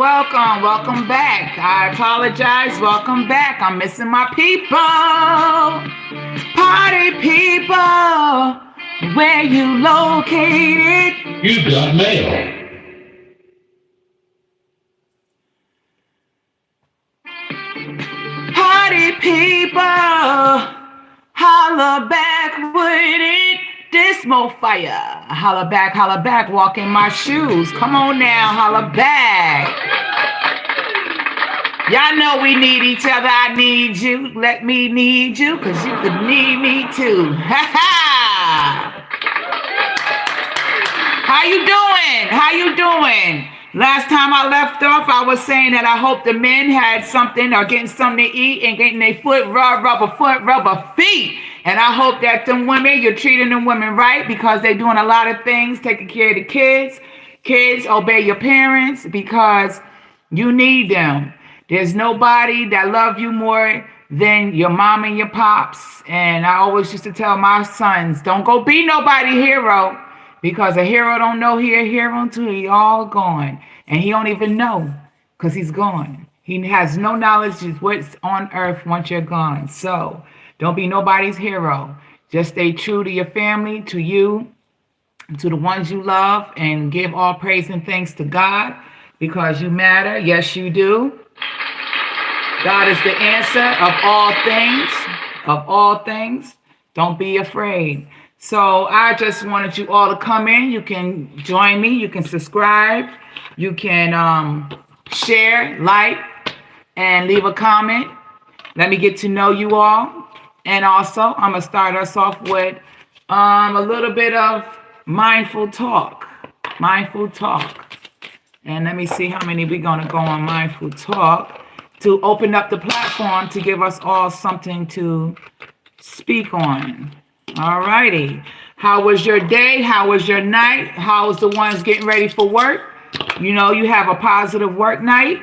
welcome back. I apologize. Welcome back. I'm missing my people. Party people, where you located? You got mail. Party people, holla back with it. This Moefire. Holla back, walk in my shoes. Come on now, holla back. Y'all know we need each other. I need you. Let me need you, because you could need me too. Ha ha! How you doing? How you doing? Last time I left off, I was saying that I hope the men had something or getting something to eat and getting their foot rubber feet. And I hope that them women, you're treating them women right, because they're doing a lot of things, taking care of the kids. Kids, obey your parents, because you need them. There's nobody that love you more than your mom and your pops. And I always used to tell my sons, don't go be nobody hero, because a hero don't know he a hero until he all gone. And he don't even know, because he's gone. He has no knowledge of what's on earth once you're gone. So don't be nobody's hero. Just stay true to your family, to you, to the ones you love, and give all praise and thanks to God, because you matter. Yes, you do. God is the answer of all things, of all things. Don't be afraid. So I just wanted you all to come in. You can join me. You can subscribe. You can share, like, and leave a comment. Let me get to know you all. And also, I'm going to start us off with a little bit of mindful talk. Mindful talk. And let me see how many we're going to go on mindful talk to open up the platform to give us all something to speak on. All righty. How was your day? How was your night? How was the ones getting ready for work? You know, you have a positive work night.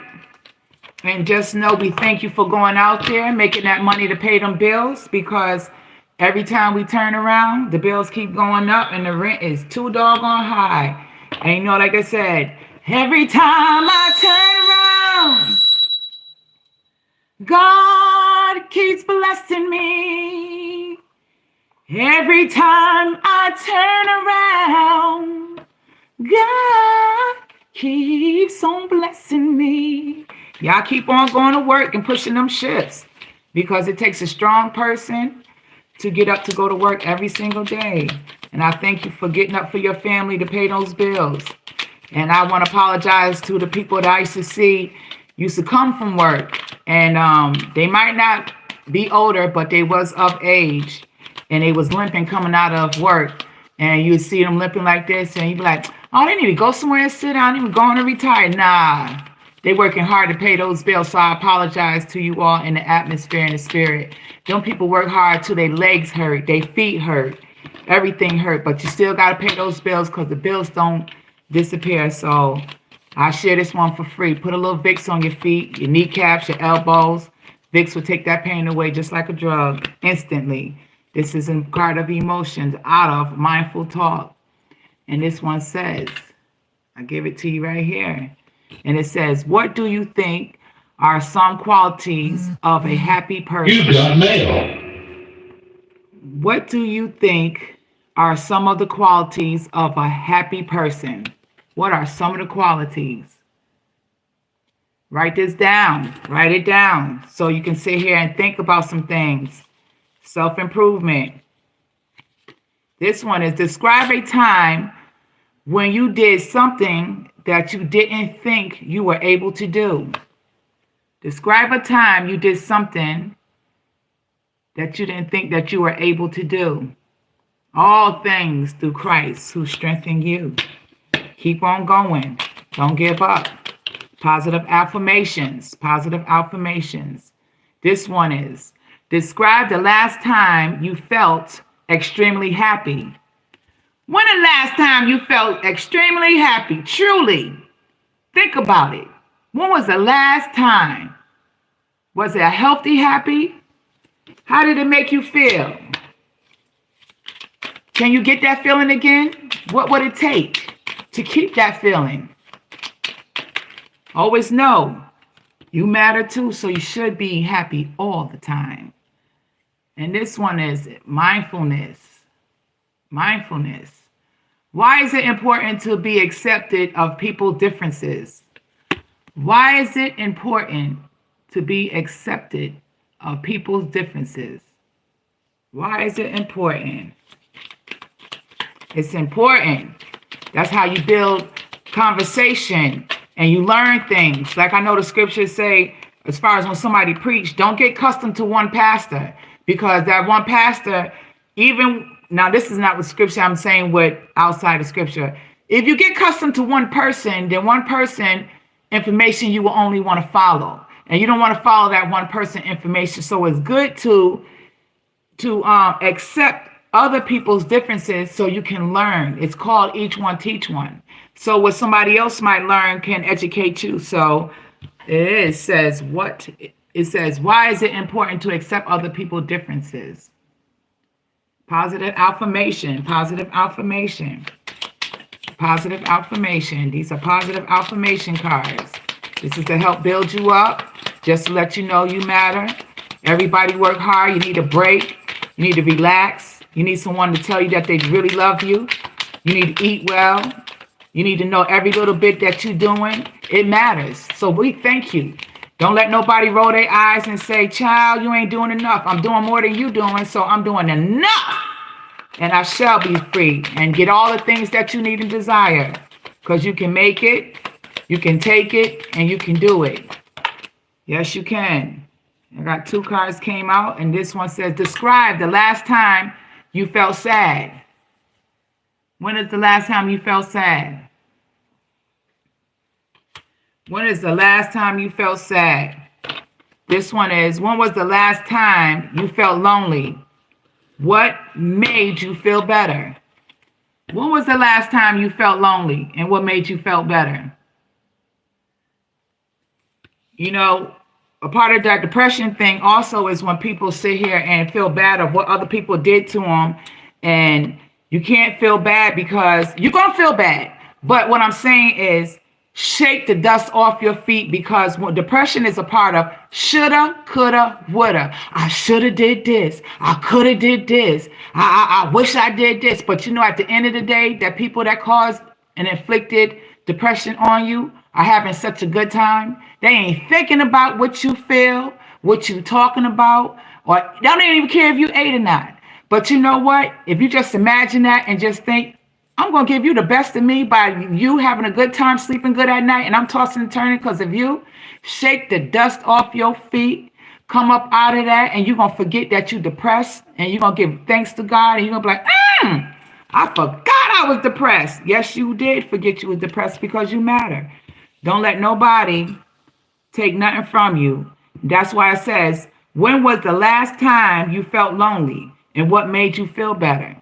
And just know we thank you for going out there, making that money to pay them bills, because every time we turn around, the bills keep going up and the rent is too doggone high. And you know, like I said, every time I turn around, God keeps blessing me. Every time I turn around, God keeps on blessing me. Y'all keep on going to work and pushing them shifts, because it takes a strong person to get up to go to work every single day. And I thank you for getting up for your family to pay those bills. And I want to apologize to the people that I used to see used to come from work, and they might not be older, but they was of age. And they was limping coming out of work. And you would see them limping like this. And you'd be like, oh, they need to go somewhere and sit down. Even going to retire. Nah. They working hard to pay those bills. So I apologize to you all in the atmosphere and the spirit. Them people work hard till their legs hurt. Their feet hurt. Everything hurt. But you still got to pay those bills, because the bills don't disappear. So I share this one for free. Put a little Vicks on your feet, your kneecaps, your elbows. Vicks will take that pain away just like a drug instantly. This is a card of emotions out of mindful talk. And this one says, I give it to you right here. And it says, what do you think are some qualities of a happy person? You got mail. What do you think are some of the qualities of a happy person? What are some of the qualities? Write this down. Write it down so you can sit here and think about some things. Self-improvement. This one is, describe a time when you did something that you didn't think you were able to do. Describe a time you did something that you didn't think that you were able to do. All things through Christ who strengthened you. Keep on going. Don't give up. Positive affirmations. Positive affirmations. This one is, describe the last time you felt extremely happy. When the last time you felt extremely happy? Truly. Think about it. When was the last time? Was it a healthy happy? How did it make you feel? Can you get that feeling again? What would it take to keep that feeling? Always know you matter too, so you should be happy all the time. And this one is mindfulness. Mindfulness. Why is it important to be accepted of people's differences? Why is it important to be accepted of people's differences? Why is it important? It's important. That's how you build conversation and you learn things. Like I know the scriptures say, as far as when somebody preach, don't get accustomed to one pastor, because that one pastor, even now, this is not what scripture I'm saying, what outside of scripture. If you get accustomed to one person, then one person information you will only want to follow, and you don't want to follow that one person information. So it's good to accept other people's differences so you can learn. It's called each one teach one. So what somebody else might learn can educate you. So it says what it says. Why is it important to accept other people's differences? Positive affirmation. Positive affirmation. Positive affirmation. These are positive affirmation cards. This is to help build you up, just to let you know you matter. Everybody work hard. You need a break. You need to relax. You need someone to tell you that they really love you. You need to eat well. You need to know every little bit that you're doing. It matters. So we thank you. Don't let nobody roll their eyes and say, child, you ain't doing enough. I'm doing more than you doing, so I'm doing enough. And I shall be free and get all the things that you need and desire. Because you can make it, you can take it, and you can do it. Yes, you can. I got 2 cards came out, and this one says, describe the last time you felt sad. When is the last time you felt sad? When is the last time you felt sad? This one is, when was the last time you felt lonely? What made you feel better? When was the last time you felt lonely, and what made you feel better? You know, a part of that depression thing also is when people sit here and feel bad of what other people did to them. And you can't feel bad because you're going to feel bad. But what I'm saying is shake the dust off your feet, because what depression is a part of shoulda, coulda, woulda. I shoulda did this. I coulda did this. I wish I did this. But you know, at the end of the day, that people that caused and inflicted depression on you are having such a good time. They ain't thinking about what you feel, what you talking about, or they don't even care if you ate or not. But you know what? If you just imagine that and just think, I'm going to give you the best of me by you having a good time, sleeping good at night, and I'm tossing and turning because of you. Shake the dust off your feet. Come up out of that, and you're going to forget that you're depressed, and you're going to give thanks to God, and you're going to be like, I forgot I was depressed. Yes, you did forget you was depressed, because you matter. Don't let nobody take nothing from you. That's why it says, when was the last time you felt lonely, and what made you feel better?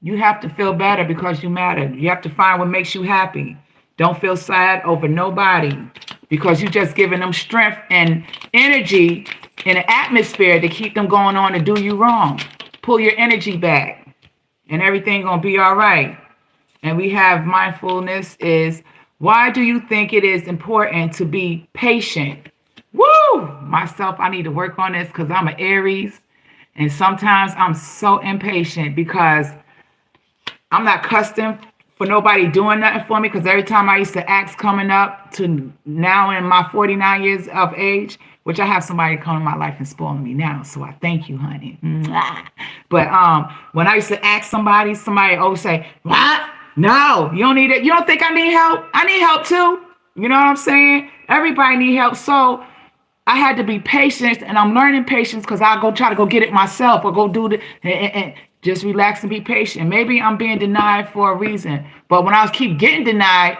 You have to feel better because you matter. You have to find what makes you happy. Don't feel sad over nobody, because you're just giving them strength and energy in an atmosphere to keep them going on and do you wrong. Pull your energy back and everything gonna be all right. And we have mindfulness is, why do you think it is important to be patient? Woo! Myself, I need to work on this because I'm an Aries. And sometimes I'm so impatient because I'm not accustomed for nobody doing nothing for me, because every time I used to ask coming up to now in my 49 years of age, which I have somebody come in my life and spoiling me now. So I thank you, honey. But when I used to ask somebody always say, what? No, you don't need it. You don't think I need help? I need help too. You know what I'm saying? Everybody need help. So I had to be patient, and I'm learning patience because I'll go try to go get it myself or go do the and just relax and be patient. Maybe I'm being denied for a reason. But when I keep getting denied,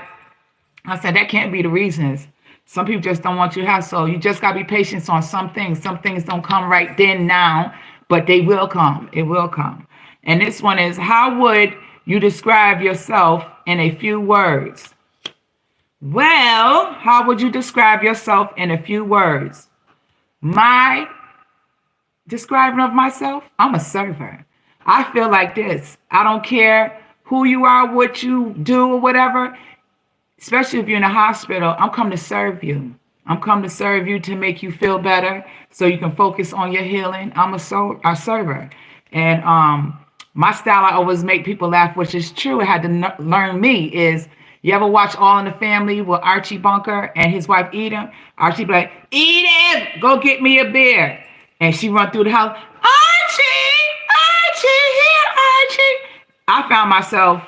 I said, that can't be the reasons. Some people just don't want you to have. So you just got to be patient on some things. Some things don't come right then now, but they will come. It will come. And this one is, how would you describe yourself in a few words? Well, how would you describe yourself in a few words? My describing of myself, I'm a server. I feel like this. I don't care who you are, what you do, or whatever. especially if you're in a hospital. I'm come to serve you. I'm come to serve you to make you feel better so you can focus on your healing. I'm a server. And my style, I always make people laugh, which is true. It had to learn me is, you ever watch All in the Family with Archie Bunker and his wife Edith? Archie be like, Edith, go get me a beer. And she run through the house, Archie, here, Archie. I found myself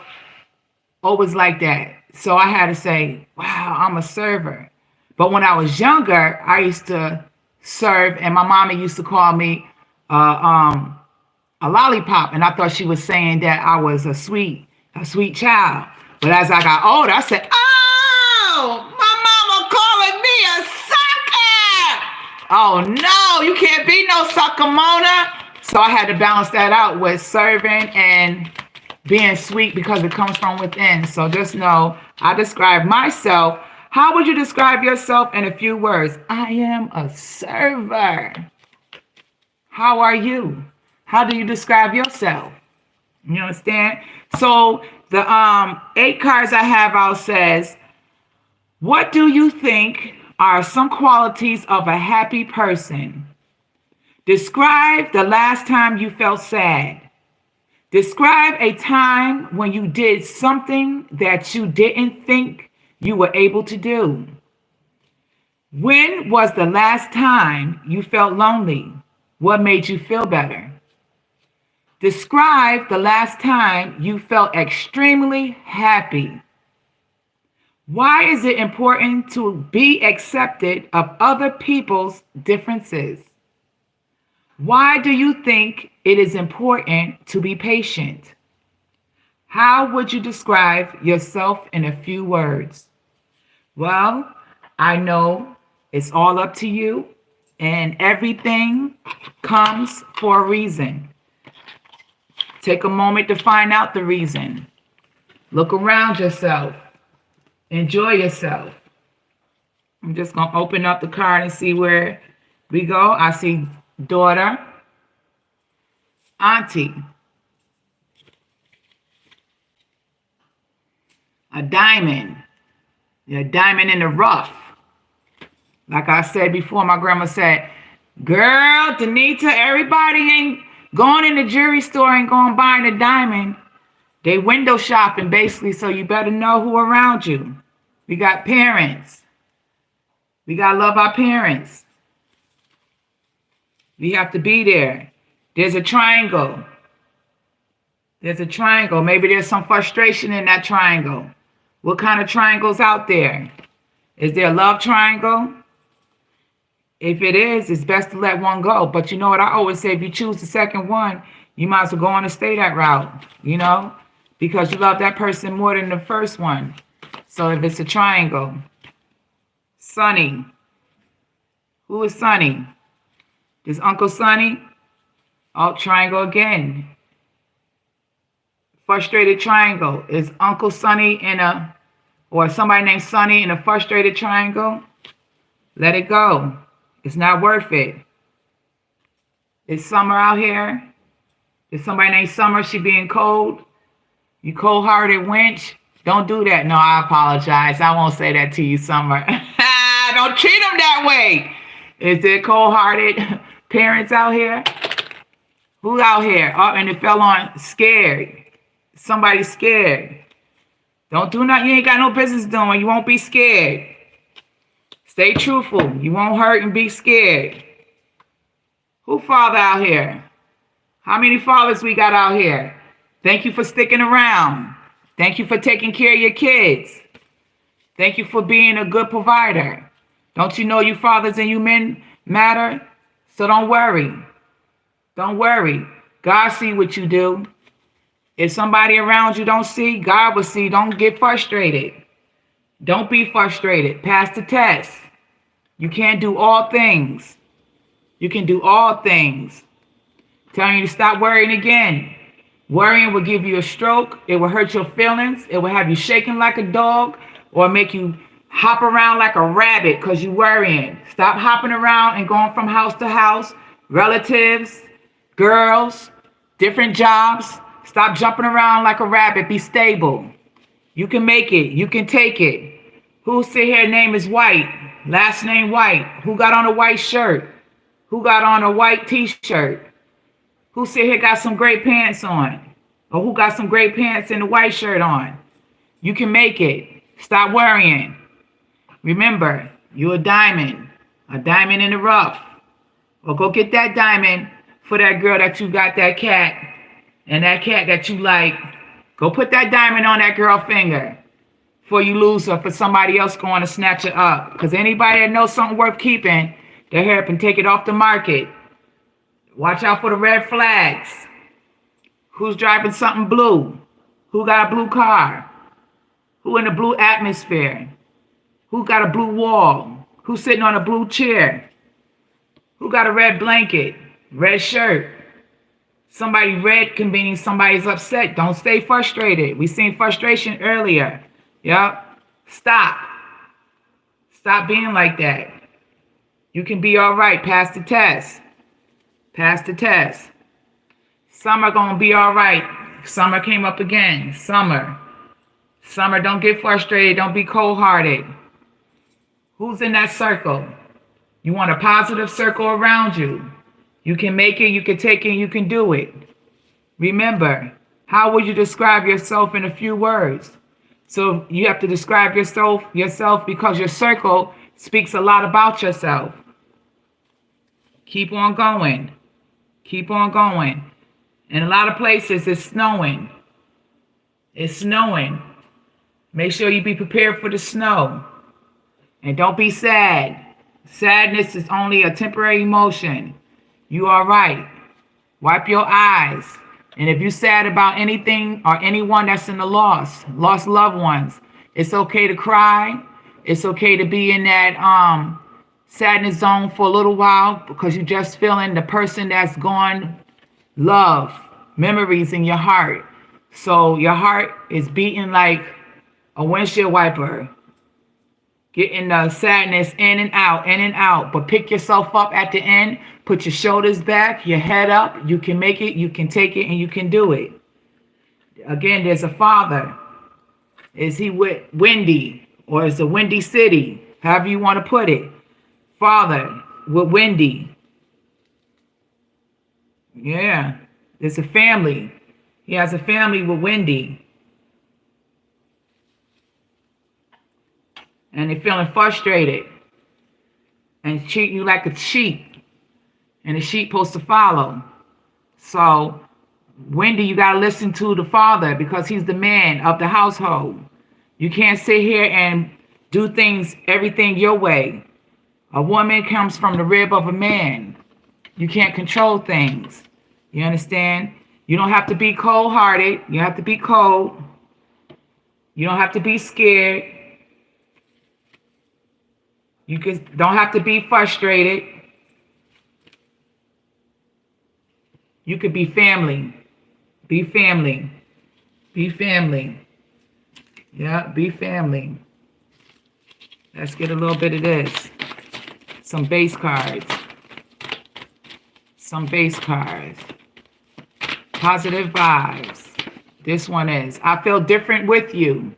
always like that. So I had to say, wow, I'm a server. But when I was younger, I used to serve, and my mama used to call me a lollipop, and I thought she was saying that I was a sweet child. But as I got older, I said, "Oh, my mama calling me a sucker! Oh no, you can't be no sucker, Mona." So I had to balance that out with serving and being sweet because it comes from within. So just know, I describe myself. How would you describe yourself in a few words? I am a server. How are you? How do you describe yourself? You understand? So the 8 cards I have out says, what do you think are some qualities of a happy person? Describe the last time you felt sad. Describe a time when you did something that you didn't think you were able to do. When was the last time you felt lonely? What made you feel better? Describe the last time you felt extremely happy. Why is it important to be accepted of other people's differences? Why do you think it is important to be patient? How would you describe yourself in a few words? Well, I know it's all up to you, and everything comes for a reason. Take a moment to find out the reason. Look around yourself. Enjoy yourself. I'm just going to open up the card and see where we go. I see daughter, auntie, a diamond. A diamond in the rough. Like I said before, my grandma said, girl, Danita, everybody ain't going in the jewelry store and going buying a diamond. They window shopping, basically, so you better know who around you. We got parents. We got to love our parents. We have to be there. There's a triangle. There's a triangle. Maybe there's some frustration in that triangle. What kind of triangle's out there? Is there a love triangle? If it is, it's best to let one go. But you know what I always say, if you choose the second one, you might as well go on and stay that route, you know, because you love that person more than the first one. So if it's a triangle, Sonny. Who is Sonny? Is Uncle Sonny? Oh, triangle again. Frustrated triangle. Is Uncle Sonny or somebody named Sonny in a frustrated triangle? Let it go. It's not worth it. Is Summer out here? Is somebody named Summer? She being cold? You cold-hearted wench? Don't do that. No, I apologize. I won't say that to you, Summer. Don't treat them that way. Is there cold-hearted parents out here? Who out here? Oh, and it fell on scared. Somebody scared. Don't do nothing you ain't got no business doing. You won't be scared. Stay truthful. You won't hurt and be scared. Who father out here? How many fathers we got out here? Thank you for sticking around. Thank you for taking care of your kids. Thank you for being a good provider. Don't you know you fathers and you men matter? So don't worry. Don't worry. God see what you do. If somebody around you don't see, God will see. Don't get frustrated. Don't be frustrated. Pass the test. You can't do all things. You can do all things. Telling you to stop worrying again. Worrying will give you a stroke. It will hurt your feelings. It will have you shaking like a dog or make you hop around like a rabbit because you're worrying. Stop hopping around and going from house to house. Relatives, girls, different jobs. Stop jumping around like a rabbit. Be stable. You can make it. You can take it. Who sit here name is White? Last name White. Who got on a white shirt? Who got on a white t-shirt? Who sit here got some great pants on? Or who got some great pants and a white shirt on? You can make it. Stop worrying. Remember, you're a diamond in the rough. Or go get that diamond for that girl that you got that cat and that cat that you like. Go put that diamond on that girl finger before you lose her for somebody else going to snatch her up. Because anybody that knows something worth keeping, they help and take it off the market. Watch out for the red flags. Who's driving something blue? Who got a blue car? Who in a blue atmosphere? Who got a blue wall? Who's sitting on a blue chair? Who got a red blanket? Red shirt? Somebody red can mean somebody's upset. Don't stay frustrated. We seen frustration earlier. Yep. Stop. Stop being like that. You can be all right. Pass the test. Pass the test. Summer gonna be all right. Summer came up again. Summer. Summer, don't get frustrated. Don't be cold-hearted. Who's in that circle? You want a positive circle around you. You can make it, you can take it, you can do it. Remember, how would you describe yourself in a few words? So you have to describe yourself because your circle speaks a lot about yourself. Keep on going. Keep on going. In a lot of places, it's snowing. It's snowing. Make sure you be prepared for the snow. And don't be sad. Sadness is only a temporary emotion. You are right. Wipe your eyes. And if you're sad about anything or anyone that's in the lost loved ones, it's okay to cry. It's okay to be in that sadness zone for a little while because you're just feeling the person that's gone, love, memories in your heart. So your heart is beating like a windshield wiper. Getting the sadness in and out. But pick yourself up at the end. Put your shoulders back, your head up. You can make it, you can take it, and you can do it. Again, there's a father. Is he with Wendy? Or is it Windy City? However you want to put it. Father with Wendy. Yeah. There's a family. He has a family with Wendy. And they're feeling frustrated and treating you like a sheep. And the sheep supposed to follow. So, Wendy, you got to listen to the father because he's the man of the household. You can't sit here and do everything your way. A woman comes from the rib of a man. You can't control things. You understand? You don't have to be cold-hearted. You have to be cold. You don't have to be scared. You don't have to be frustrated. You could be family. Be family. Be family. Yeah, be family. Let's get a little bit of this. Some base cards. Some base cards. Positive vibes. This one is, I feel different with you.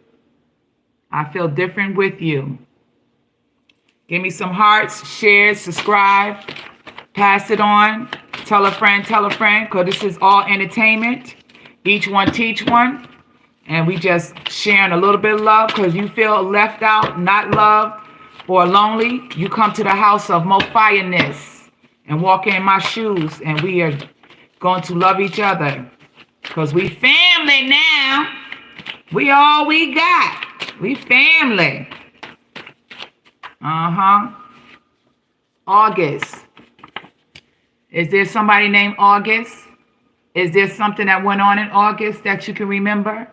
I feel different with you. Give me some hearts, share, subscribe, pass it on, tell a friend, because this is all entertainment. Each one teach one. And we just sharing a little bit of love because you feel left out, not loved, or lonely. You come to the house of Moefire and walk in my shoes, and we are going to love each other because we family now. We all we got. We family. August. Is there somebody named August? Is there something that went on in August that you can remember?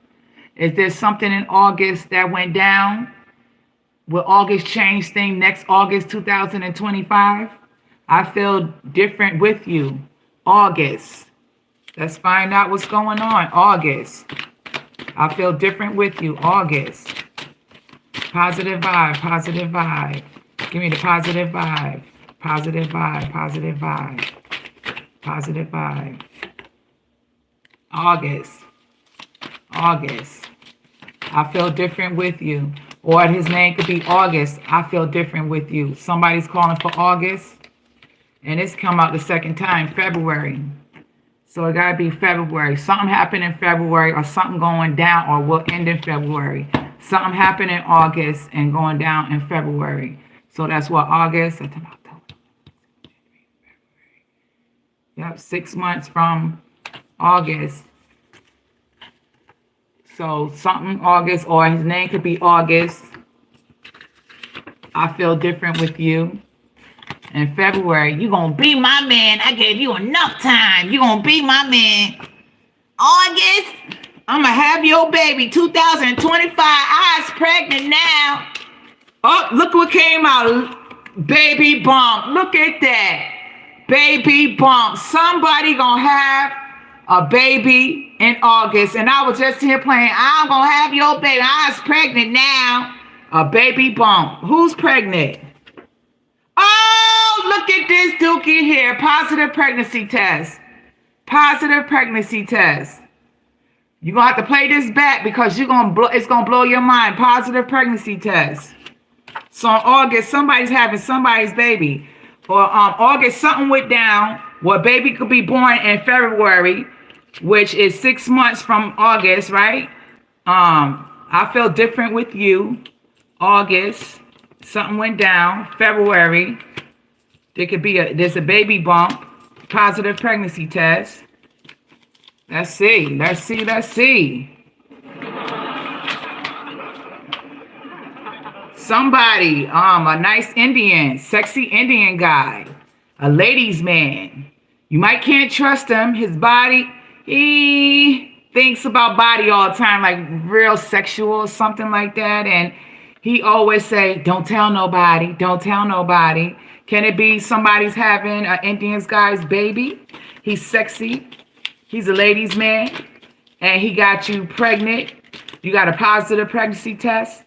Is there something in August that went down? Will August change things next August 2025? I feel different with you. August. Let's find out what's going on. August. I feel different with you. August. Positive vibe, positive vibe. Give me the positive vibe. Positive vibe, positive vibe. Positive vibe. August. August. I feel different with you. or his name could be August. I feel different with you. Somebody's calling for August, and it's come out the second time, February. So it gotta be February. Something happened in February, or something going down, or will end in February. Something happened in August and going down in February. So that's what August, September, October. Yep, 6 months from August. So something August, or his name could be August. I feel different with you. In February, you gonna be my man. I gave you enough time. You gonna be my man. August, I'm gonna have your baby. 2025. I was pregnant now. Oh, look what came out. Baby bump. Look at that. Baby bump. Somebody gonna have a baby in August. And I was just here playing, I'm gonna have your baby. I was pregnant now. A baby bump. Who's pregnant? Oh, look at this dookie here. Positive pregnancy test. Positive pregnancy test. You're going to have to play this back because it's going to blow your mind. Positive pregnancy test. So in August, somebody's having somebody's baby. Or August, something went down where baby could be born in February, which is 6 months from August, right? I feel different with you. August. Something went down. February. There's a baby bump. Positive pregnancy test. Let's see. Somebody, a nice Indian, sexy Indian guy, a ladies' man. You might can't trust him. His body, he thinks about body all the time, like real sexual or something like that. And he always say, don't tell nobody, don't tell nobody. Can it be somebody's having an Indian guy's baby? He's sexy. He's a ladies' man. And he got you pregnant. You got a positive pregnancy test.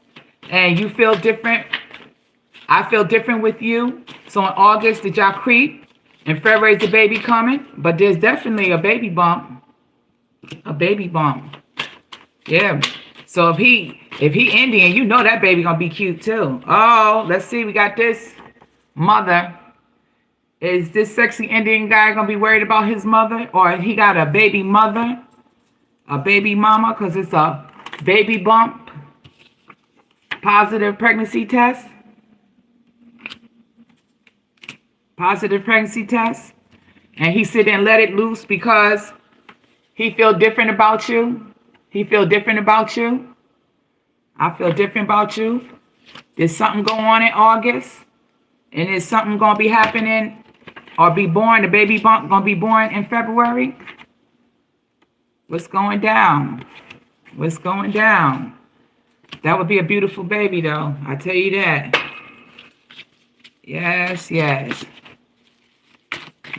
And you feel different. I feel different with you. So in August, did y'all creep? In February, is the baby coming? But there's definitely a baby bump. A baby bump. Yeah. So if he Indian, you know that baby gonna be cute too. Oh, let's see. We got this mother. Is this sexy Indian guy gonna be worried about his mother, or he got a baby mother, a baby mama, because it's a baby bump? Positive pregnancy test. Positive pregnancy test. And he sit and let it loose because he feel different about you. He feel different about you. I feel different about you. There's something going on in August. And there's something going to be happening or be born. The baby bump going to be born in February. What's going down? What's going down? That would be a beautiful baby, though. I tell you that. Yes, yes.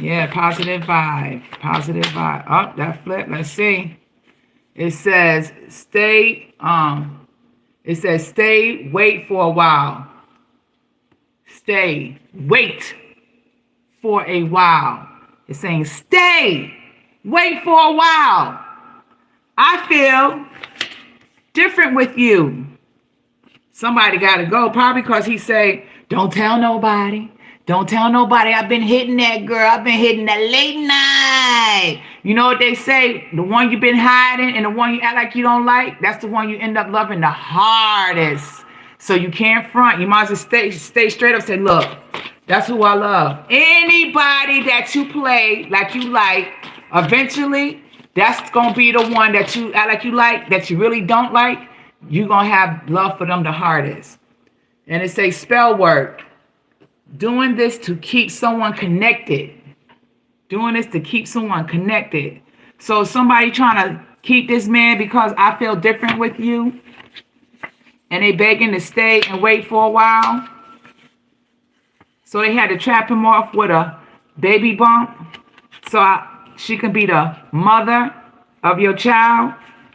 Yeah, positive vibe. Positive vibe. Oh, that flip. Let's see. It says, stay, wait for a while. Stay, wait for a while. It's saying, stay, wait for a while. I feel different with you. Somebody got to go, probably because he say, don't tell nobody. Don't tell nobody. I've been hitting that girl. I've been hitting that late night. You know what they say? The one you've been hiding and the one you act like you don't like, that's the one you end up loving the hardest. So you can't front. You might as well stay straight up and say, look, that's who I love. Anybody that you play like you like, eventually, that's going to be the one that you act like you like, that you really don't like. You're going to have love for them the hardest. And it says spell work. Doing this to keep someone connected. Doing this to keep someone connected. So somebody trying to keep this man because I feel different with you. And they begging to stay and wait for a while. So they had to trap him off with a baby bump. So she can be the mother of your child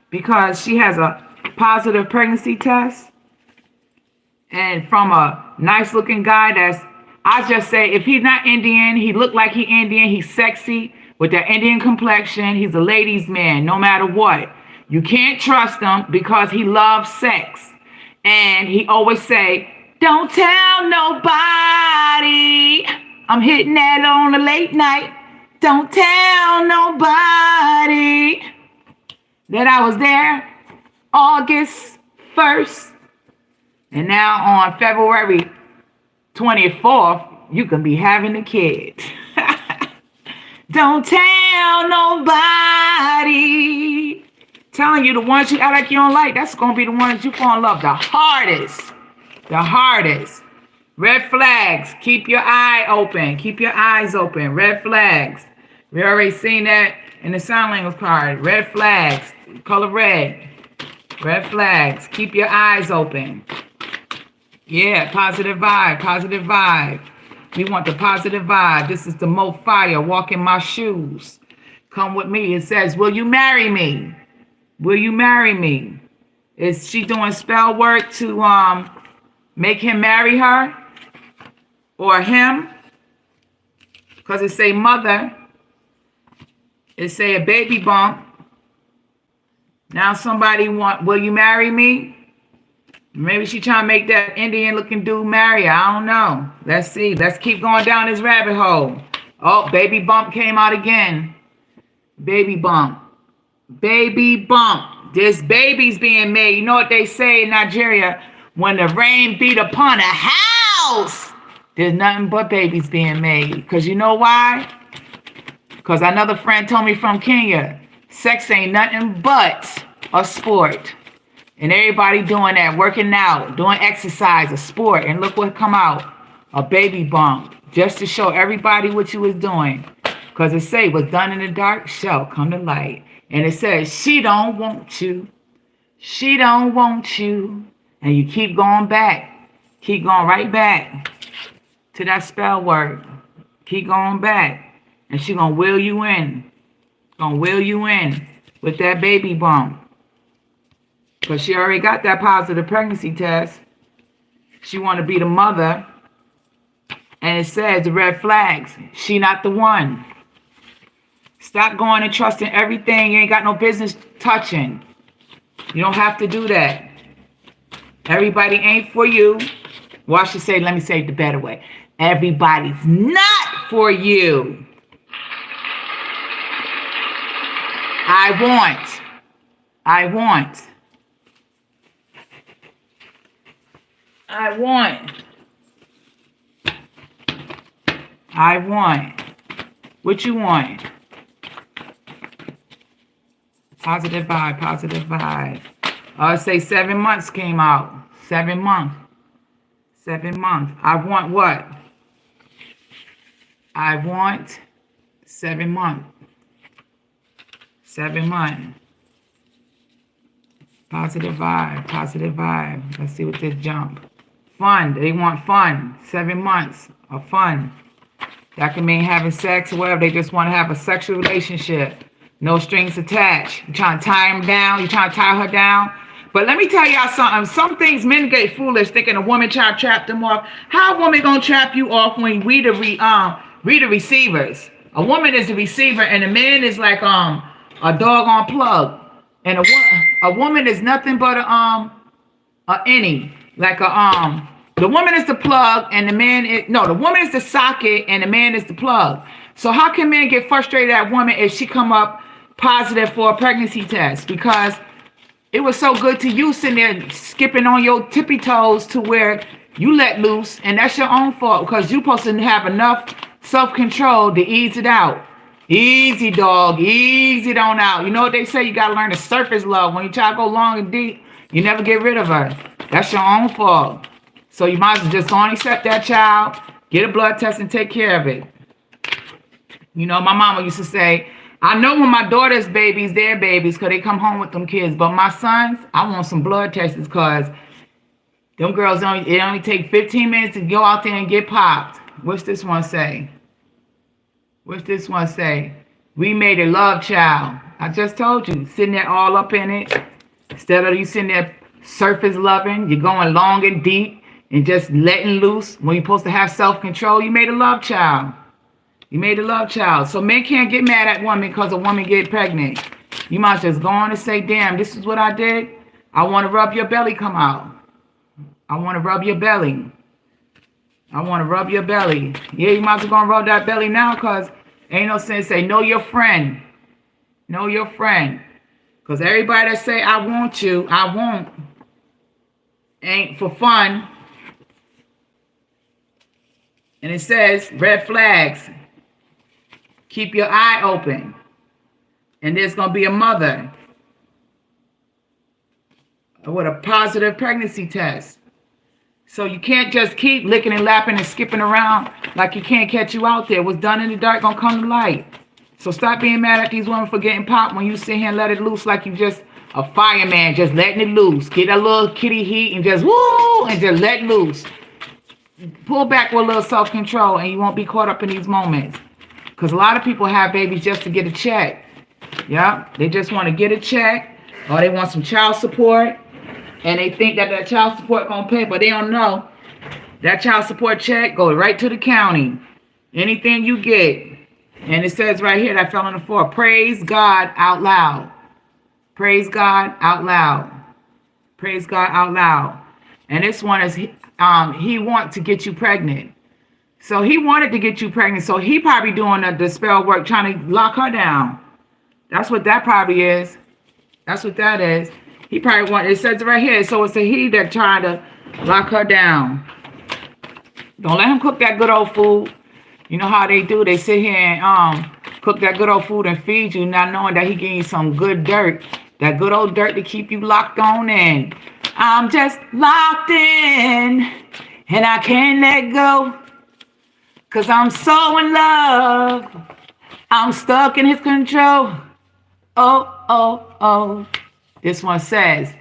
because she has a positive pregnancy test. And from a nice looking guy that's, I just say, if he's not Indian, he look like he Indian, he's sexy with that Indian complexion, he's a ladies' man, no matter what. You can't trust him because he loves sex. And he always say, don't tell nobody. I'm hitting that on a late night. Don't tell nobody that I was there August 1st. And now on February 24th, you can be having a kid. Don't tell nobody. Telling you the ones you act like you don't like, that's going to be the ones you fall in love the hardest. The hardest. Red flags. Keep your eye open. Keep your eyes open. Red flags. We already seen that in the sign language card. Red flags. Color red. Red flags. Keep your eyes open. Yeah, positive vibe. Positive vibe. We want the positive vibe. This is the Moefire Walk in my shoes. Come with me. It says, will you marry me? Will you marry me? Is she doing spell work to make him marry her? Or him? Because it say mother. It say a baby bump. Now somebody will you marry me? Maybe she trying to make that Indian looking dude marry her. I don't know. Let's see. Let's keep going down this rabbit hole. Oh, baby bump came out again. Baby bump. Baby bump. This baby's being made. You know what they say in Nigeria? When the rain beat upon a house, there's nothing but babies being made. Because you know why? Because another friend told me from Kenya, sex ain't nothing but a sport. And everybody doing that, working out, doing exercise, a sport. And look what come out. A baby bump. Just to show everybody what you was doing. Because it say, what's done in the dark shall come to light. And it says, she don't want you. She don't want you. And you keep going back. Keep going right back to that spell word. Keep going back. And she going to will you in. Going to will you in with that baby bump. Because she already got that positive pregnancy test. She want to be the mother. And it says the red flags. She not the one. Stop going and trusting everything you ain't got no business touching. You don't have to do that. Everybody ain't for you. Well, I should say, let me say it the better way. Everybody's not for you. I want. I want. What you want? Positive vibe, positive vibe. Say 7 months came out. 7 months. 7 months. I want what? I want 7 months. 7 months. Positive vibe, positive vibe. Let's see what this jump. Fun. They want fun. 7 months of fun. That can mean having sex or whatever. They just want to have a sexual relationship. No strings attached. You're trying to tie them down. You're trying to tie her down. But let me tell y'all something. Some things men get foolish thinking a woman trying to trap them off. How a woman gonna trap you off when we the receivers? A woman is the receiver and a man is like a doggone plug. And a woman is nothing but a any. Like the woman is the plug and the man is the woman is the socket and the man is the plug. So how can men get frustrated at a woman if she come up positive for a pregnancy test? Because it was so good to you sitting there skipping on your tippy toes to where you let loose, and that's your own fault because you're supposed to have enough self-control to ease it out. Easy, dog. Ease it on out. You know what they say? You got to learn to surface love. When you try to go long and deep, you never get rid of her. That's your own fault. So you might as well just go and accept that child, get a blood test, and take care of it. You know, my mama used to say, I know when my daughter's babies, their babies, because they come home with them kids. But my sons, I want some blood tests because them girls, it only take 15 minutes to go out there and get popped. What's this one say? What's this one say? We made a love child. I just told you, sitting there all up in it. Instead of you sitting there surface loving, you're going long and deep and just letting loose. When you're supposed to have self-control, you made a love child. You made a love child. So men can't get mad at women because a woman get pregnant. You might just go on and say, damn, this is what I did. I want to rub your belly come out. I want to rub your belly. I want to rub your belly. Yeah, you might as well go and rub that belly now, because ain't no sense say, know your friend. Know your friend. Because everybody that say, I want you, I won't, ain't for fun. And it says, red flags. Keep your eye open. And there's going to be a mother with a positive pregnancy test. So you can't just keep licking and lapping and skipping around like you can't catch you out there. What's done in the dark gonna come to light. So stop being mad at these women for getting popped when you sit here and let it loose like you just a fireman, just letting it loose. Get a little kitty heat and just woo and just let loose. Pull back with a little self-control and you won't be caught up in these moments. Because a lot of people have babies just to get a check. Yeah, they just want to get a check or they want some child support. And they think that child support gonna pay, but they don't know that child support check goes right to the county. Anything you get, and it says right here that I fell on the floor. Praise God out loud. Praise God out loud. Praise God out loud. And this one is he want to get you pregnant. So he wanted to get you pregnant. So he probably doing the spell work, trying to lock her down. That's what that probably is. That's what that is. He probably want. It says it right here. So it's a he that trying to lock her down. Don't let him cook that good old food. You know how they do. They sit here and cook that good old food and feed you, not knowing that he gave you some good dirt. That good old dirt to keep you locked on in. I'm just locked in, and I can't let go. 'Cause I'm so in love. I'm stuck in his control. Oh, oh, oh. This one says,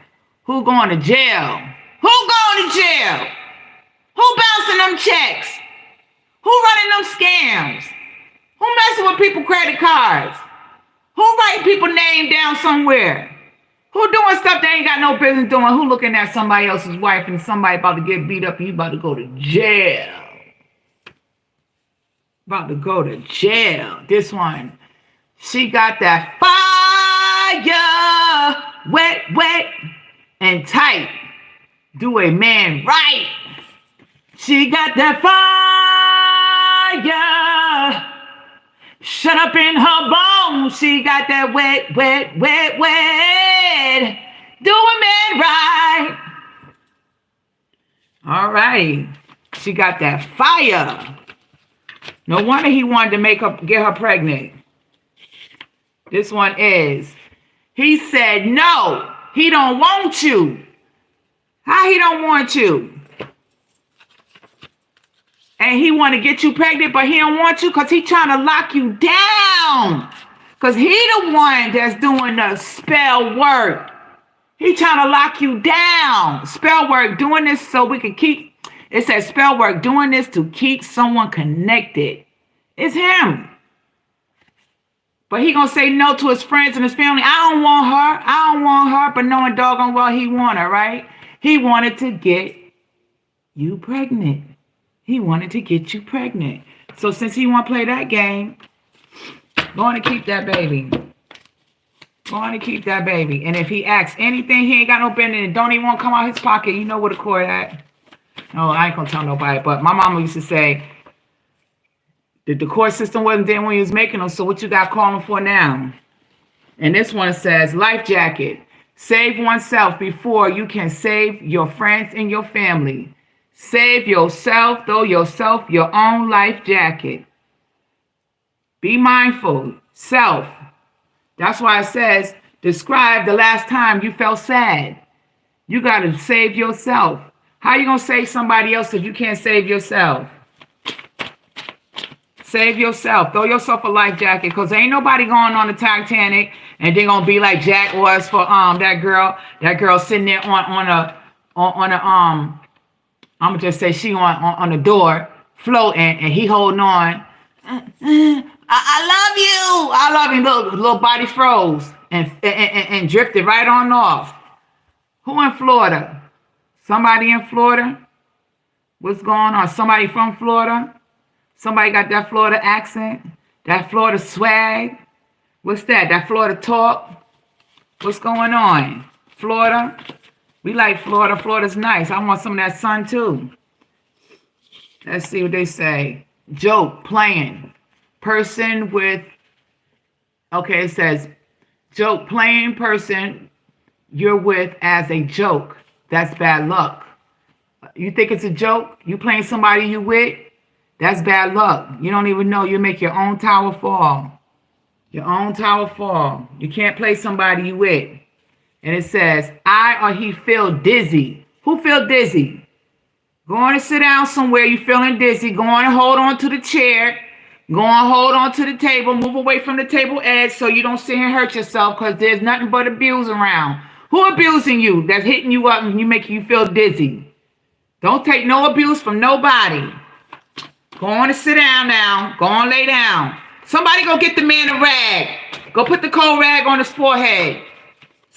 who going to jail? Who going to jail? Who bouncing them checks? Who running them scams? Who messing with people's credit cards? Who writing people's name down somewhere? Who doing stuff they ain't got no business doing? Who looking at somebody else's wife and somebody about to get beat up and you about to go to jail? About to go to jail. This one, she got that fire. Wet, wet, and tight. Do a man right. She got that fire. Shut up in her bones. She got that wet, wet, wet, wet. Do a man right. All right. She got that fire. No wonder he wanted to get her pregnant. This one is, he said, no, he don't want you. How he don't want you? And he want to get you pregnant, but he don't want you because he trying to lock you down. Because he the one that's doing the spell work. He trying to lock you down. Spell work, doing this so we can keep, it says spell work, doing this to keep someone connected. It's him. But he gonna say no to his friends and his family. I don't want her. I don't want her. But knowing doggone well he want her, right? He wanted to get you pregnant. He wanted to get you pregnant. So since he want to play that game, go on and keep that baby. Go on and keep that baby. And if he asks anything, he ain't got no business and don't even want to come out his pocket. You know where the court at. No, I ain't gonna tell nobody. But my mama used to say, the court system wasn't there when he was making them, so what you got calling for now? And this one says, life jacket. Save oneself before you can save your friends and your family. Save yourself, throw yourself your own life jacket. Be mindful. Self. That's why it says, describe the last time you felt sad. You got to save yourself. How you going to save somebody else if you can't save yourself? Save yourself. Throw yourself a life jacket, because ain't nobody going on the Titanic and they're gonna be like Jack was for that girl sitting there on a I'm gonna just say she on the door floating and he holding on. I love you. Little body froze and drifted right on off. Who in Florida? Somebody in Florida? What's going on? Somebody from Florida? Somebody got that Florida accent, that Florida swag. What's that? That Florida talk? What's going on? Florida? We like Florida. Florida's nice. I want some of that sun too. Let's see what they say. Joke, playing. Person with, okay, it says, joke, playing person you're with as a joke. That's bad luck. You think it's a joke? You playing somebody you with? That's bad luck. You don't even know. You make your own tower fall. Your own tower fall. You can't play somebody you with. And it says, I or he feel dizzy. Who feel dizzy? Go on and sit down somewhere. You feeling dizzy. Go on and hold on to the chair. Go on, hold on to the table. Move away from the table edge so you don't sit here and hurt yourself because there's nothing but abuse around. Who abusing you? That's hitting you up and you making you feel dizzy. Don't take no abuse from nobody. Go on and sit down now. Go on, lay down. Somebody go get the man a rag. Go put the cold rag on his forehead.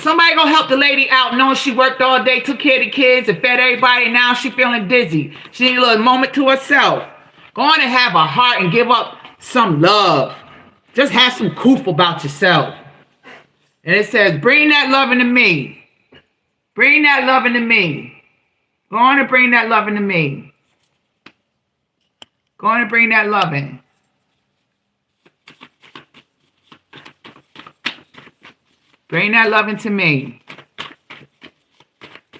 Somebody go help the lady out knowing she worked all day, took care of the kids, and fed everybody, and now she feeling dizzy. She need a little moment to herself. Go on and have a heart and give up some love. Just have some coof about yourself. And it says, bring that love into me. Bring that love into me. Go on and bring that love into me. Go on and bring that love in. Bring that love into me.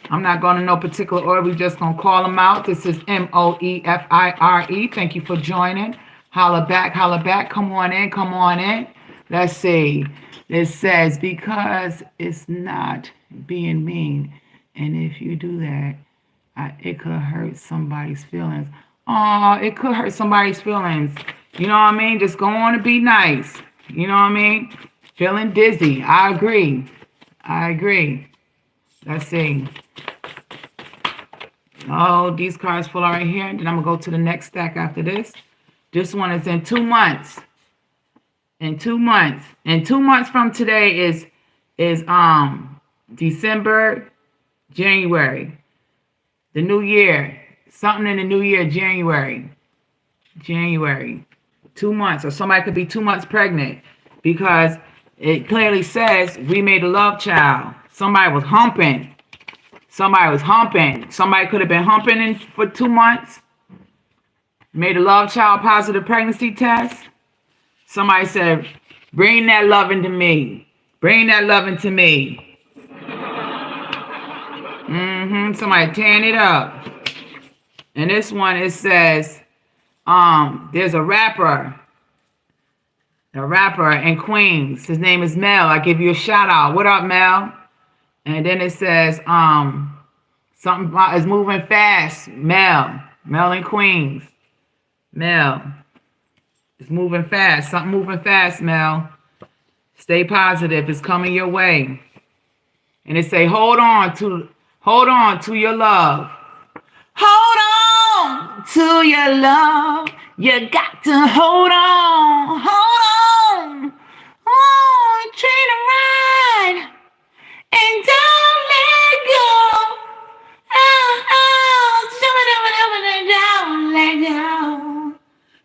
I'm not going to no particular order. We're just going to call them out. This is Moefire. Thank you for joining. Holla back, holla back. Come on in, come on in. Let's see. It says, because it's not being mean. And if you do that, it could hurt somebody's feelings. Oh, it could hurt somebody's feelings. You know what I mean? Just go on and be nice. You know what I mean? Feeling dizzy. I agree. I agree. Let's see. Oh, these cards full right here. Then I'm going to go to the next stack after this. This one is in 2 months. In 2 months. And 2 months from today is December, January. The new year. Something in the new year, January. January. 2 months. Or somebody could be 2 months pregnant. Because it clearly says we made a love child. Somebody was humping. Somebody was humping. Somebody could have been humping for 2 months. Made a love child positive pregnancy test. Somebody said, bring that love into me. Bring that love into me. Somebody tearing it up. And this one, it says, there's a rapper in Queens. His name is Mel. I give you a shout out. What up, Mel? And then it says, something is moving fast. Mel in Queens. Mel. It's moving fast. Something moving fast, Mel. Stay positive. It's coming your way. And it say, hold on to your love. Hold on to your love. You got to hold on. Hold on. Oh, treat it right. And don't let go. Don't let go.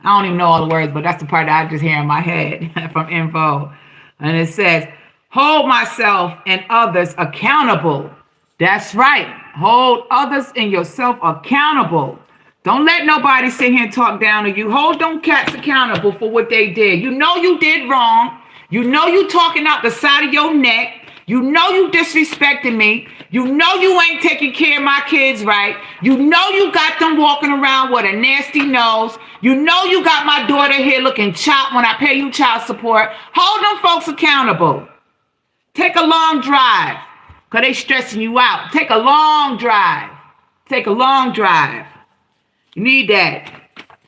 I don't even know all the words, but that's the part that I just hear in my head from info. And it says, hold myself and others accountable. That's right. Hold others and yourself accountable. Don't let nobody sit here and talk down to you. Hold them cats accountable for what they did. You know you did wrong. You know you talking out the side of your neck. You know you disrespecting me. You know you ain't taking care of my kids right. You know you got them walking around with a nasty nose. You know you got my daughter here looking chopped when I pay you child support. Hold them folks accountable. Take a long drive because they stressing you out. Take a long drive. Take a long drive. You need that.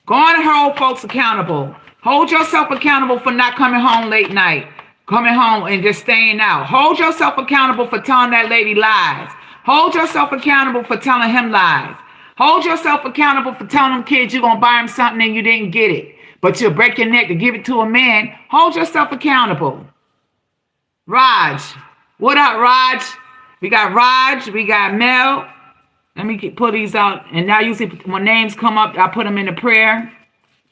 Go on and hold folks accountable. Hold yourself accountable for not coming home late night. Coming home and just staying out. Hold yourself accountable for telling that lady lies. Hold yourself accountable for telling him lies. Hold yourself accountable for telling them kids you're going to buy them something and you didn't get it. But you'll break your neck to give it to a man. Hold yourself accountable. Raj. What up, Raj? We got Raj. We got Mel. Let me pull these out. And now usually when names come up, I put them in the prayer.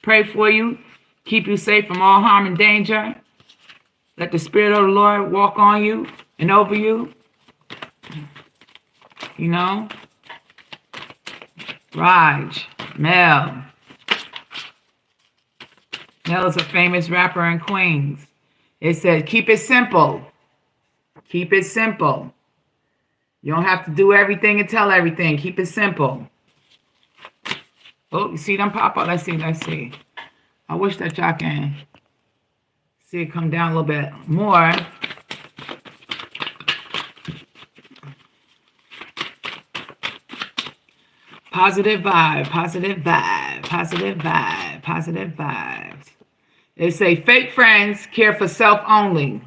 Pray for you. Keep you safe from all harm and danger. Let the Spirit of the Lord walk on you and over you. you know. Raj, Mel. Mel is a famous rapper in Queens. It said, keep it simple. Keep it simple. You don't have to do everything and tell everything. Keep it simple. Oh, you see them pop up? Let's see. I wish that y'all can see it come down a little bit more. Positive vibe, positive vibe, positive vibe, positive vibes. They say fake friends care for self only.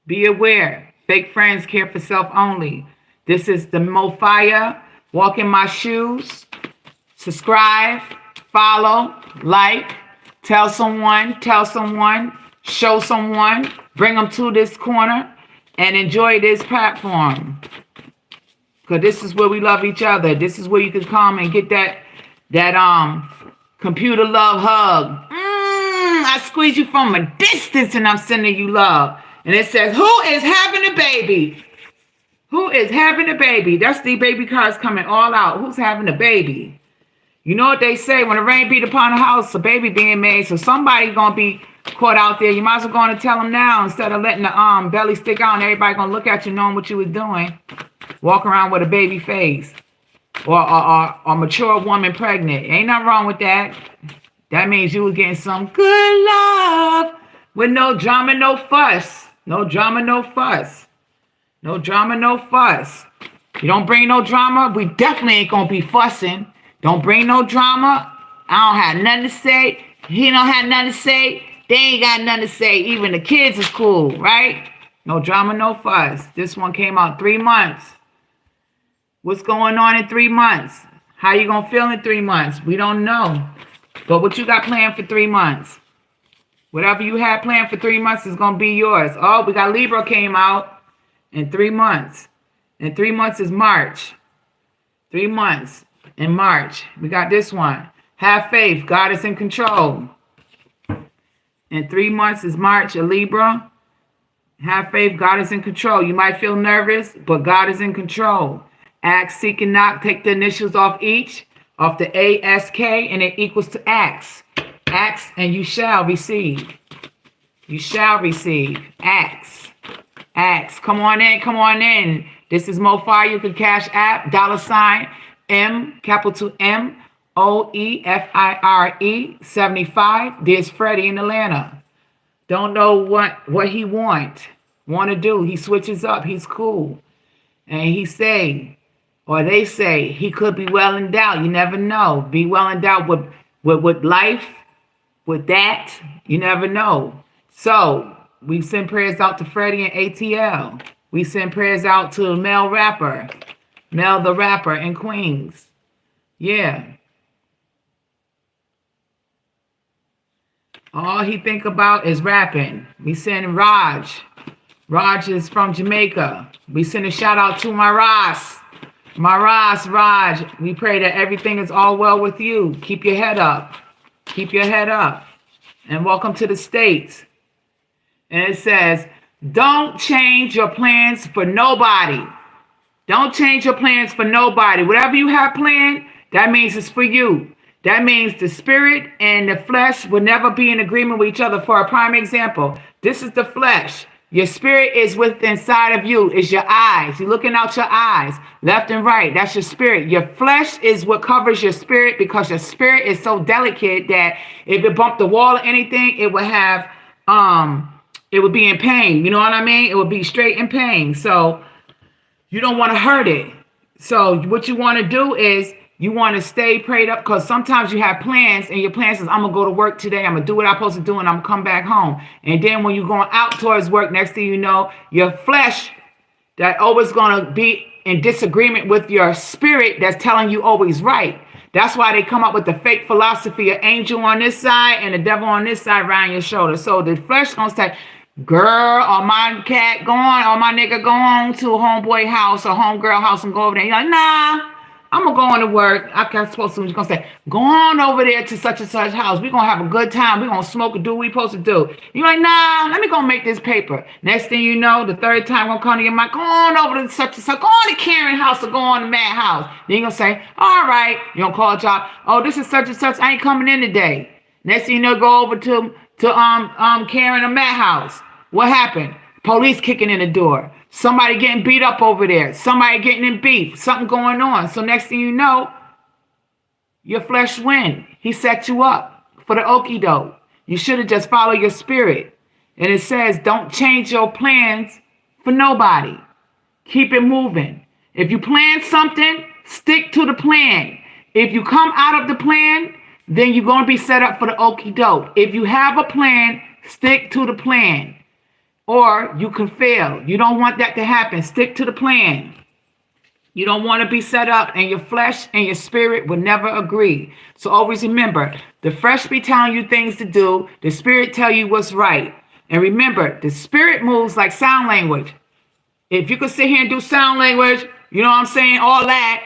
Be aware, fake friends care for self only. This is the Moefire Walk in My Shoes. Subscribe, follow, like, tell someone, show someone, bring them to this corner, and enjoy this platform. Because this is where we love each other. This is where you can come and get that computer love hug. I squeeze you from a distance and I'm sending you love. And it says, who is having a baby? Who is having a baby? That's the baby cards coming all out. Who's having a baby? You know what they say, when the rain beat upon a house, a baby being made. So somebody's going to be caught out there. You might as well go on and tell them now instead of letting the belly stick out and everybody going to look at you knowing what you was doing. Walk around with a baby face. Or a mature woman pregnant. Ain't nothing wrong with that. That means you was getting some good love with no drama, no fuss. No drama, no fuss. No drama, no fuss. You don't bring no drama, we definitely ain't going to be fussing. Don't bring no drama. I don't have nothing to say. He don't have nothing to say. They ain't got nothing to say. Even the kids is cool, right? No drama, no fuss. This one came out 3 months. What's going on in 3 months? How you going to feel in 3 months? We don't know. But what you got planned for 3 months? Whatever you had planned for 3 months is going to be yours. Oh, we got Libra came out in 3 months. And 3 months is March. 3 months in March. We got this one. Have faith. God is in control. And 3 months is March, a Libra. Have faith. God is in control. You might feel nervous, but God is in control. Ask, seek, and knock. Take the initials off each. Off the A-S-K, and it equals to ask. Ask, and you shall receive. You shall receive. Ask. Ask. Come on in. Come on in. This is Moefire. You can cash app, $ M, capital M, Moefire 75. There's Freddie in Atlanta. Don't know what he want to do. He switches up. He's cool. And he say, or they say, he could be well endowed. You never know. Be well endowed with life, with that. You never know. So we send prayers out to Freddie and ATL. We send prayers out to Mel Rapper. Mel the Rapper in Queens. Yeah. All he think about is rapping. We send Raj. Raj is from Jamaica. We send a shout out to my Ras. Raj. We pray that everything is all well with you. Keep your head up. Keep your head up. And welcome to the States. And it says, don't change your plans for nobody. Don't change your plans for nobody. Whatever you have planned, that means it's for you. That means the spirit and the flesh will never be in agreement with each other. For a prime example, this is the flesh. Your spirit is within inside of you. It's your eyes. You're looking out your eyes, left and right. That's your spirit. Your flesh is what covers your spirit because your spirit is so delicate that if it bumped the wall or anything, it would have, it would be in pain. You know what I mean? It would be straight in pain. So you don't want to hurt it. So what you want to do is you want to stay prayed up because sometimes you have plans and your plan says, I'm going to go to work today. I'm going to do what I'm supposed to do and I'm going to come back home. And then when you're going out towards work, next thing you know, your flesh that always going to be in disagreement with your spirit that's telling you always right. That's why they come up with the fake philosophy of angel on this side and the devil on this side around your shoulder. So the flesh going to say, girl, or my cat going, or my nigga going to a homeboy house or homegirl house and go over there. You're like, nah. I'm gonna go on to work. I'm supposed to. You're gonna say, go on over there to such and such house. We're gonna have a good time. We're gonna smoke and do what we supposed to do. You're like, nah, let me go make this paper. Next thing you know, the third time gonna come to your mind, go on over to such and such, go on to Karen house or go on to Matt house. Then you're gonna say, all right, you're gonna call a job. Oh, this is such and such, I ain't coming in today. Next thing you know, go over to Karen or Matt house. What happened? Police kicking in the door. Somebody getting beat up over there. Somebody getting in beef. Something going on. So next thing you know, your flesh win. He set you up for the okie doke. You should have just followed your spirit. And it says, don't change your plans for nobody. Keep it moving. If you plan something, stick to the plan. If you come out of the plan, then you're going to be set up for the okie doke. If you have a plan, stick to the plan. Or you can fail. You don't want that to happen. Stick to the plan. You don't want to be set up, and your flesh and your spirit will never agree. So always remember, the flesh be telling you things to do. The spirit tell you what's right. And remember, the spirit moves like sound language. If you could sit here and do sound language, you know what I'm saying, all that,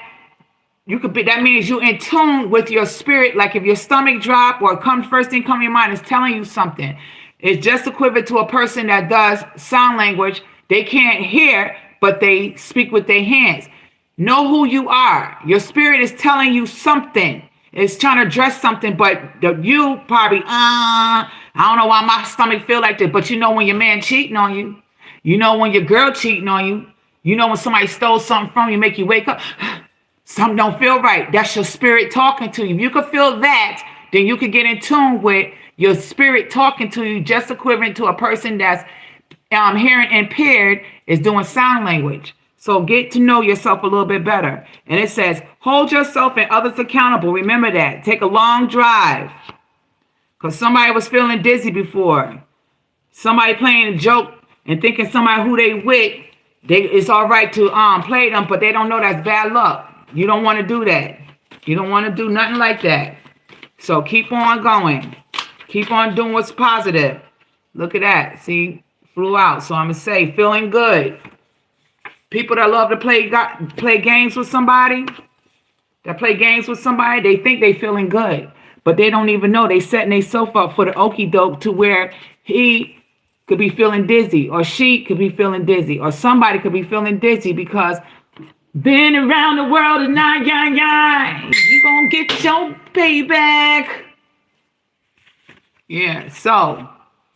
you could be, that means you're in tune with your spirit. Like if your stomach drop or first thing come to your mind is telling you something. It's just equivalent to a person that does sound language. They can't hear, but they speak with their hands. Know who you are. Your spirit is telling you something. It's trying to address something, but you probably, I don't know why my stomach feel like this. But you know when your man cheating on you. You know when your girl cheating on you. You know when somebody stole something from you, make you wake up. Something don't feel right. That's your spirit talking to you. If you can feel that, then you can get in tune with your spirit talking to you, just equivalent to a person that's hearing impaired is doing sign language. So get to know yourself a little bit better. And it says, hold yourself and others accountable. Remember that. Take a long drive. Because somebody was feeling dizzy before. Somebody playing a joke and thinking somebody who they with, it's all right to play them, but they don't know that's bad luck. You don't want to do that. You don't want to do nothing like that. So keep on going. Keep on doing what's positive. Look at that. See, flew out. So I'm going to say, feeling good. People that love to play games with somebody, they think they feeling good. But they don't even know. They setting themselves up for the okie doke to where he could be feeling dizzy, or she could be feeling dizzy, or somebody could be feeling dizzy because been around the world and you gonna get your payback. Yeah, so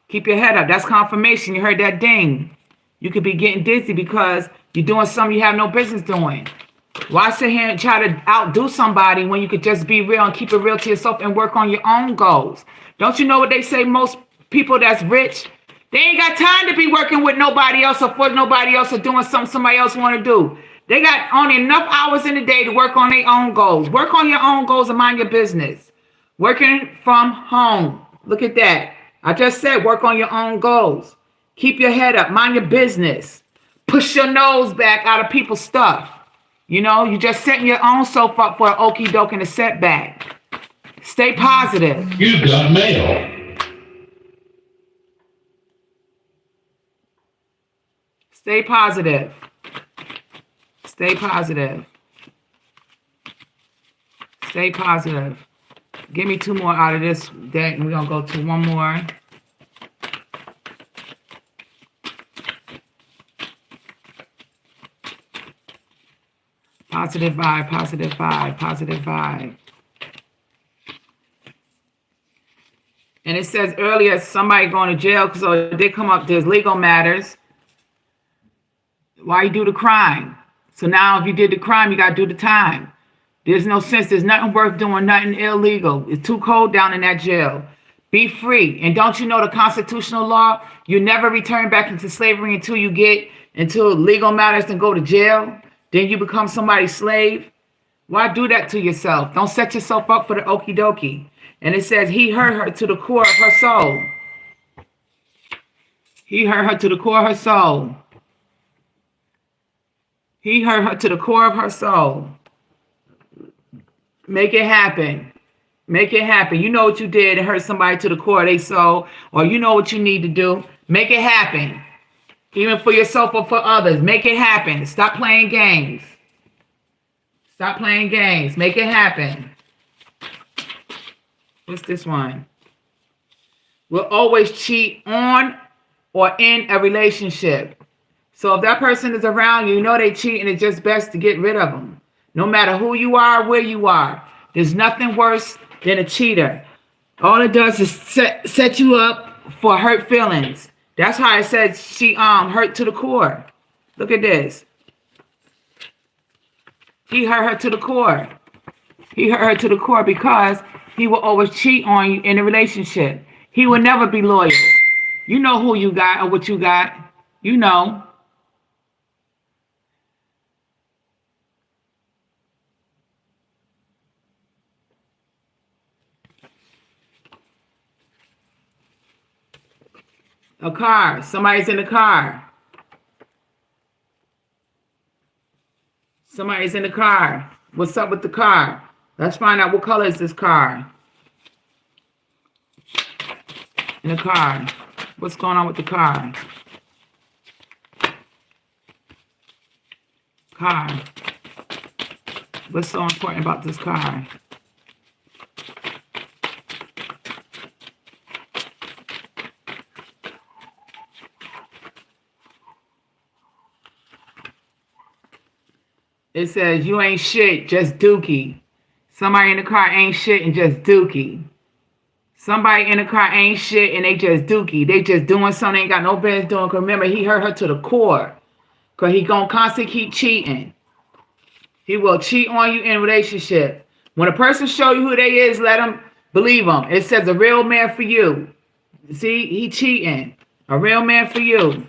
keep your head up. That's confirmation. You heard that ding. You could be getting dizzy because you're doing something you have no business doing. Why sit here and try to outdo somebody when you could just be real and keep it real to yourself and work on your own goals? Don't you know what they say? Most people that's rich, they ain't got time to be working with nobody else or for nobody else or doing something somebody else want to do. They got only enough hours in the day to work on their own goals. Work on your own goals and mind your business. Working from home. Look at that. I just said work on your own goals. Keep your head up. Mind your business. Push your nose back out of people's stuff. You know, you just setting your own self up for an okie doke and a setback. Stay positive. You got mail. Stay positive. Stay positive. Stay positive. Give me two more out of this deck, and we're going to go to one more. Positive vibe, positive vibe, positive vibe. And it says earlier, somebody going to jail because it did come up, there's legal matters. Why you do the crime? So now if you did the crime, you got to do the time. There's no sense. There's nothing worth doing, nothing illegal. It's too cold down in that jail. Be free. And don't you know the constitutional law? You never return back into slavery until you get into legal matters and go to jail. Then you become somebody's slave. Why do that to yourself? Don't set yourself up for the okie dokie. And it says he hurt her to the core of her soul. He hurt her to the core of her soul. He hurt her to the core of her soul. Make it happen. Make it happen. You know what you did and hurt somebody to the core of their soul, or you know what you need to do. Make it happen. Even for yourself or for others. Make it happen. Stop playing games. Stop playing games. Make it happen. What's this one? Will always cheat on or in a relationship. So if that person is around you, you know they cheat and it's just best to get rid of them. No matter who you are, where you are. There's nothing worse than a cheater. All it does is set you up for hurt feelings. That's how I said she hurt to the core. Look at this. He hurt her to the core. He hurt her to the core because he will always cheat on you in a relationship. He will never be loyal. You know who you got or what you got. You know. A car. Somebody's in the car. Somebody's in the car. What's up with the car? Let's find out what color is this car. In the car. What's going on with the car? Car. What's so important about this car? It says, you ain't shit, just dookie. Somebody in the car ain't shit and just dookie. Somebody in the car ain't shit and they just dookie. They just doing something they ain't got no business doing. Because remember, he hurt her to the core. Because he going to constantly keep cheating. He will cheat on you in a relationship. When a person show you who they is, let them believe them. It says a real man for you. See, he cheating. A real man for you.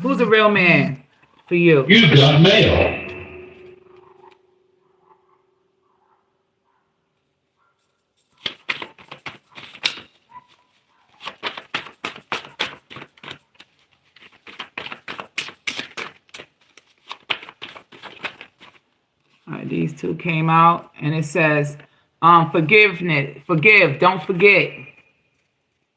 Who's a real man for you? You got mail. All right, these two came out, and it says, forgiveness. Forgive, don't forget.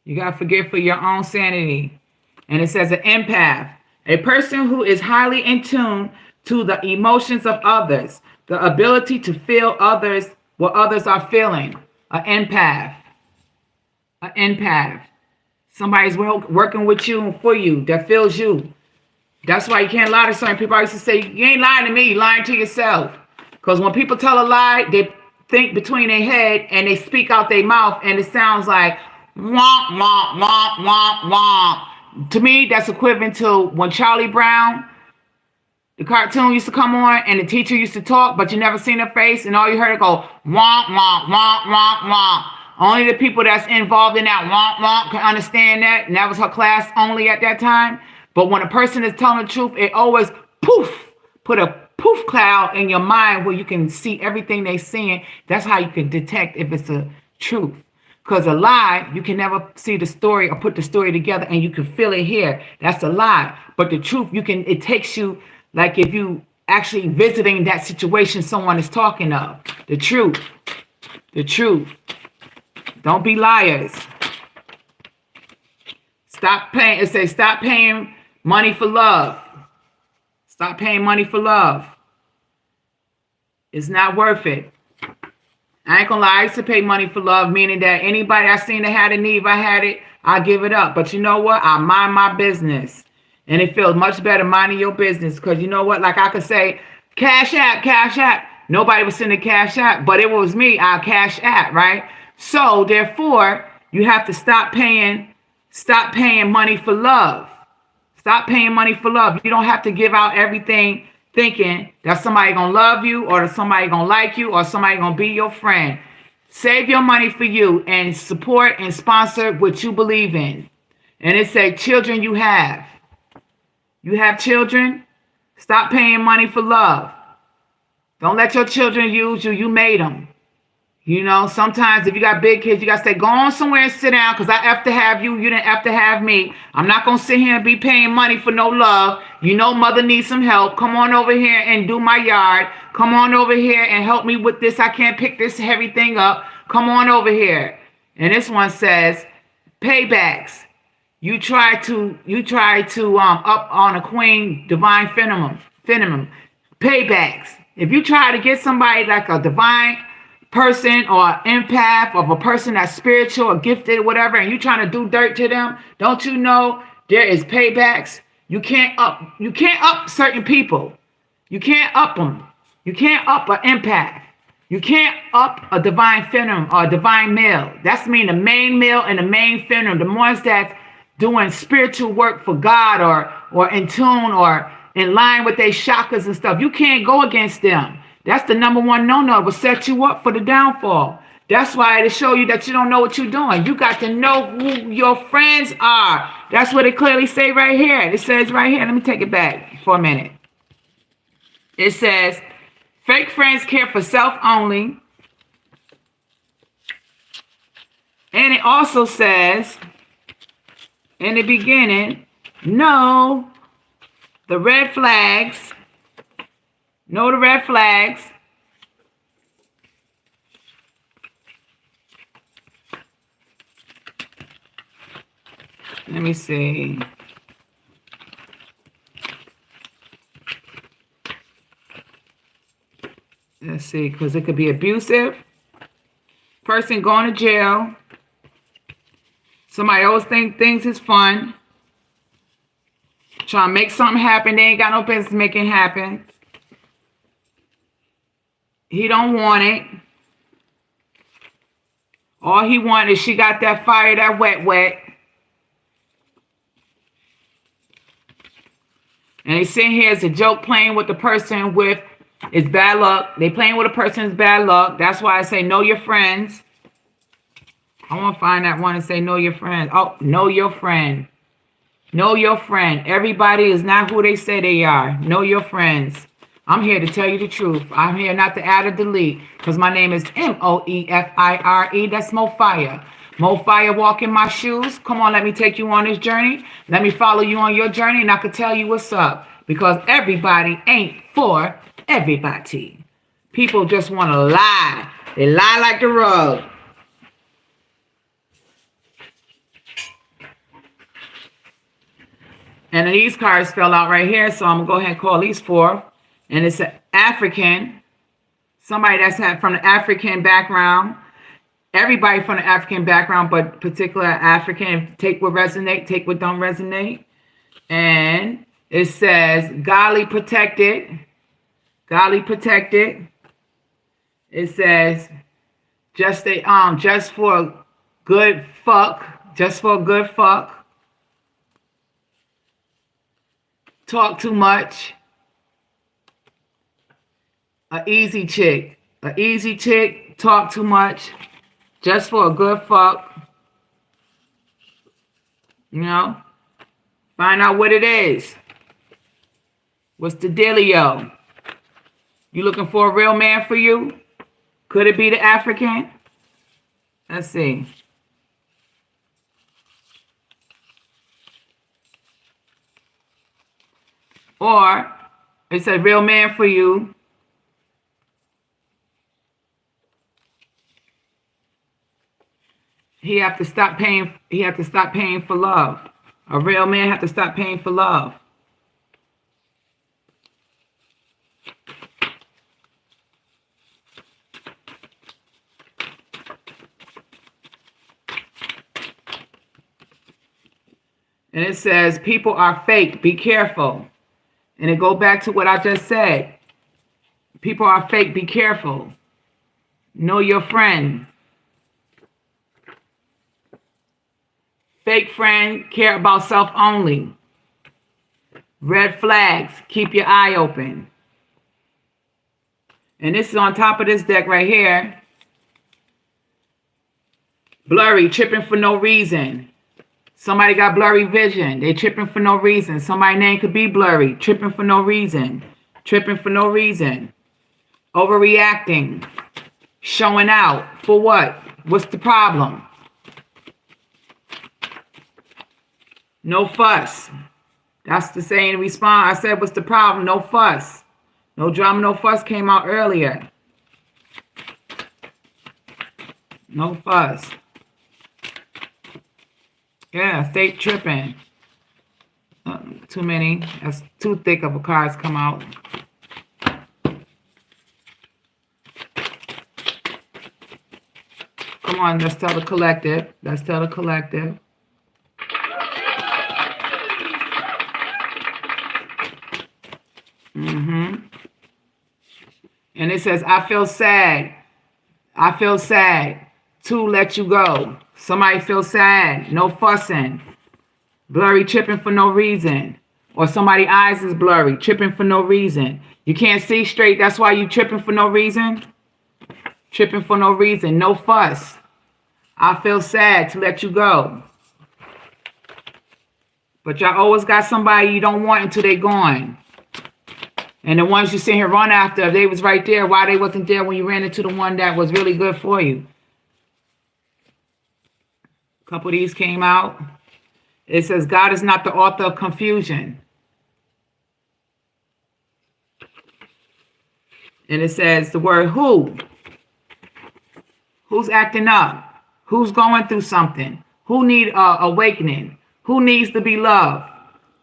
You got to forgive for your own sanity. And it says an empath. A person who is highly in tune to the emotions of others, the ability to feel others, what others are feeling. An empath. An empath. Somebody's working with you and for you that feels you. That's why you can't lie to certain people. I used to say, you ain't lying to me, you're lying to yourself. Because when people tell a lie, they think between their head and they speak out their mouth and it sounds like womp, womp, womp, womp, womp. To me, that's equivalent to when Charlie Brown, the cartoon used to come on and the teacher used to talk, but you never seen her face and all you heard her go womp, womp, womp, womp, womp. Only the people that's involved in that womp, womp can understand that. And that was her class only at that time. But when a person is telling the truth, it always poof, put a poof cloud in your mind where you can see everything they're saying. That's how you can detect if it's a truth. Because a lie, you can never see the story or put the story together and you can feel it here. That's a lie. But the truth, it takes you, like if you actually visiting that situation someone is talking of. The truth. The truth. Don't be liars. Stop paying. It says stop paying money for love. Stop paying money for love. It's not worth it. I ain't gonna lie, I used to pay money for love, meaning that anybody I seen that had a need, if I had it, I give it up. But you know what? I mind my business. And it feels much better minding your business. Because you know what? Like I could say, Cash App, Cash App. Nobody was sending Cash App, but it was me, I Cash App, right? So therefore, you have to stop paying money for love. Stop paying money for love. You don't have to give out everything thinking that somebody gonna love you or that somebody gonna like you or somebody gonna be your friend. Save your money for you and support and sponsor what you believe in. And it say children you have. You have children? Stop paying money for love. Don't let your children use you. You made them. You know, sometimes if you got big kids, you got to say, go on somewhere and sit down because I have to have you. You didn't have to have me. I'm not going to sit here and be paying money for no love. You know, mother needs some help. Come on over here and do my yard. Come on over here and help me with this. I can't pick this heavy thing up. Come on over here. And this one says, paybacks. You try to up on a queen, divine feminine. paybacks. If you try to get somebody like a divine person or empath of a person that's spiritual or gifted or whatever, and you trying to do dirt to them, don't you know there is paybacks? You can't up certain people. You can't up them. You can't up an empath. You can't up a divine feminine or a divine male. That's mean the main male and the main feminine, the ones that's doing spiritual work for God or in tune or in line with their chakras and stuff. You can't go against them. That's the number one no-no. It will set you up for the downfall. That's why to show you that you don't know what you're doing. You got to know who your friends are. That's what it clearly say right here. It says right here. Let me take it back for a minute. It says, fake friends care for self only. And it also says, in the beginning, know the red flags. Know the red flags. Let me see. Let's see, because it could be abusive. Person going to jail. Somebody always think things is fun. Trying to make something happen. They ain't got no business making it happen. He don't want it. All he want is she got that fire, that wet. And they sitting here as a joke playing with the person with it's bad luck. They playing with a person's bad luck. That's why I say know your friends. I want to find that one and say know your friends. Oh, know your friend. Know your friend. Everybody is not who they say they are. Know your friends. I'm here to tell you the truth. I'm here not to add or delete because my name is Moefire. That's Moefire. Moefire Walk in my shoes. Come on, let me take you on this journey. Let me follow you on your journey and I can tell you what's up because everybody ain't for everybody. People just want to lie. They lie like the rug. And these cards fell out right here, so I'm going to go ahead and call these four. And it's an African, somebody that's from the African background. Everybody from the African background, but particular African. Take what resonate, take what don't resonate. And it says, godly protected. Godly protected. It says, just for a good fuck. Just for a good fuck. Talk too much. A easy chick. A easy chick. Talk too much. Just for a good fuck. You know? Find out what it is. What's the dealio? You looking for a real man for you? Could it be the African? Let's see. Or it's a real man for you. He have to stop paying. He have to stop paying for love. A real man have to stop paying for love. And it says people are fake. Be careful. And it go back to what I just said. People are fake. Be careful. Know your friend. Fake friend, care about self only. Red flags, keep your eye open. And this is on top of this deck right here. Blurry, tripping for no reason. Somebody got blurry vision. They tripping for no reason. Somebody's name could be blurry. Tripping for no reason. Tripping for no reason. Overreacting. Showing out. For what? What's the problem? No fuss. That's the saying response. I said, what's the problem? No fuss. No drama, no fuss came out earlier. No fuss. Yeah, stay tripping. Too many. That's too thick of a cards come out. Come on, let's tell the collective. Let's tell the collective. And it says, I feel sad. I feel sad to let you go. Somebody feels sad. No fussing. Blurry, tripping for no reason. Or somebody's eyes is blurry, tripping for no reason. You can't see straight. That's why you tripping for no reason. Tripping for no reason. No fuss. I feel sad to let you go. But y'all always got somebody you don't want until they gone. And the ones you sit here run after, if they was right there, why they wasn't there when you ran into the one that was really good for you? A couple of these came out. It says, God is not the author of confusion. And it says the word who. Who's acting up? Who's going through something? Who need awakening? Who needs to be loved?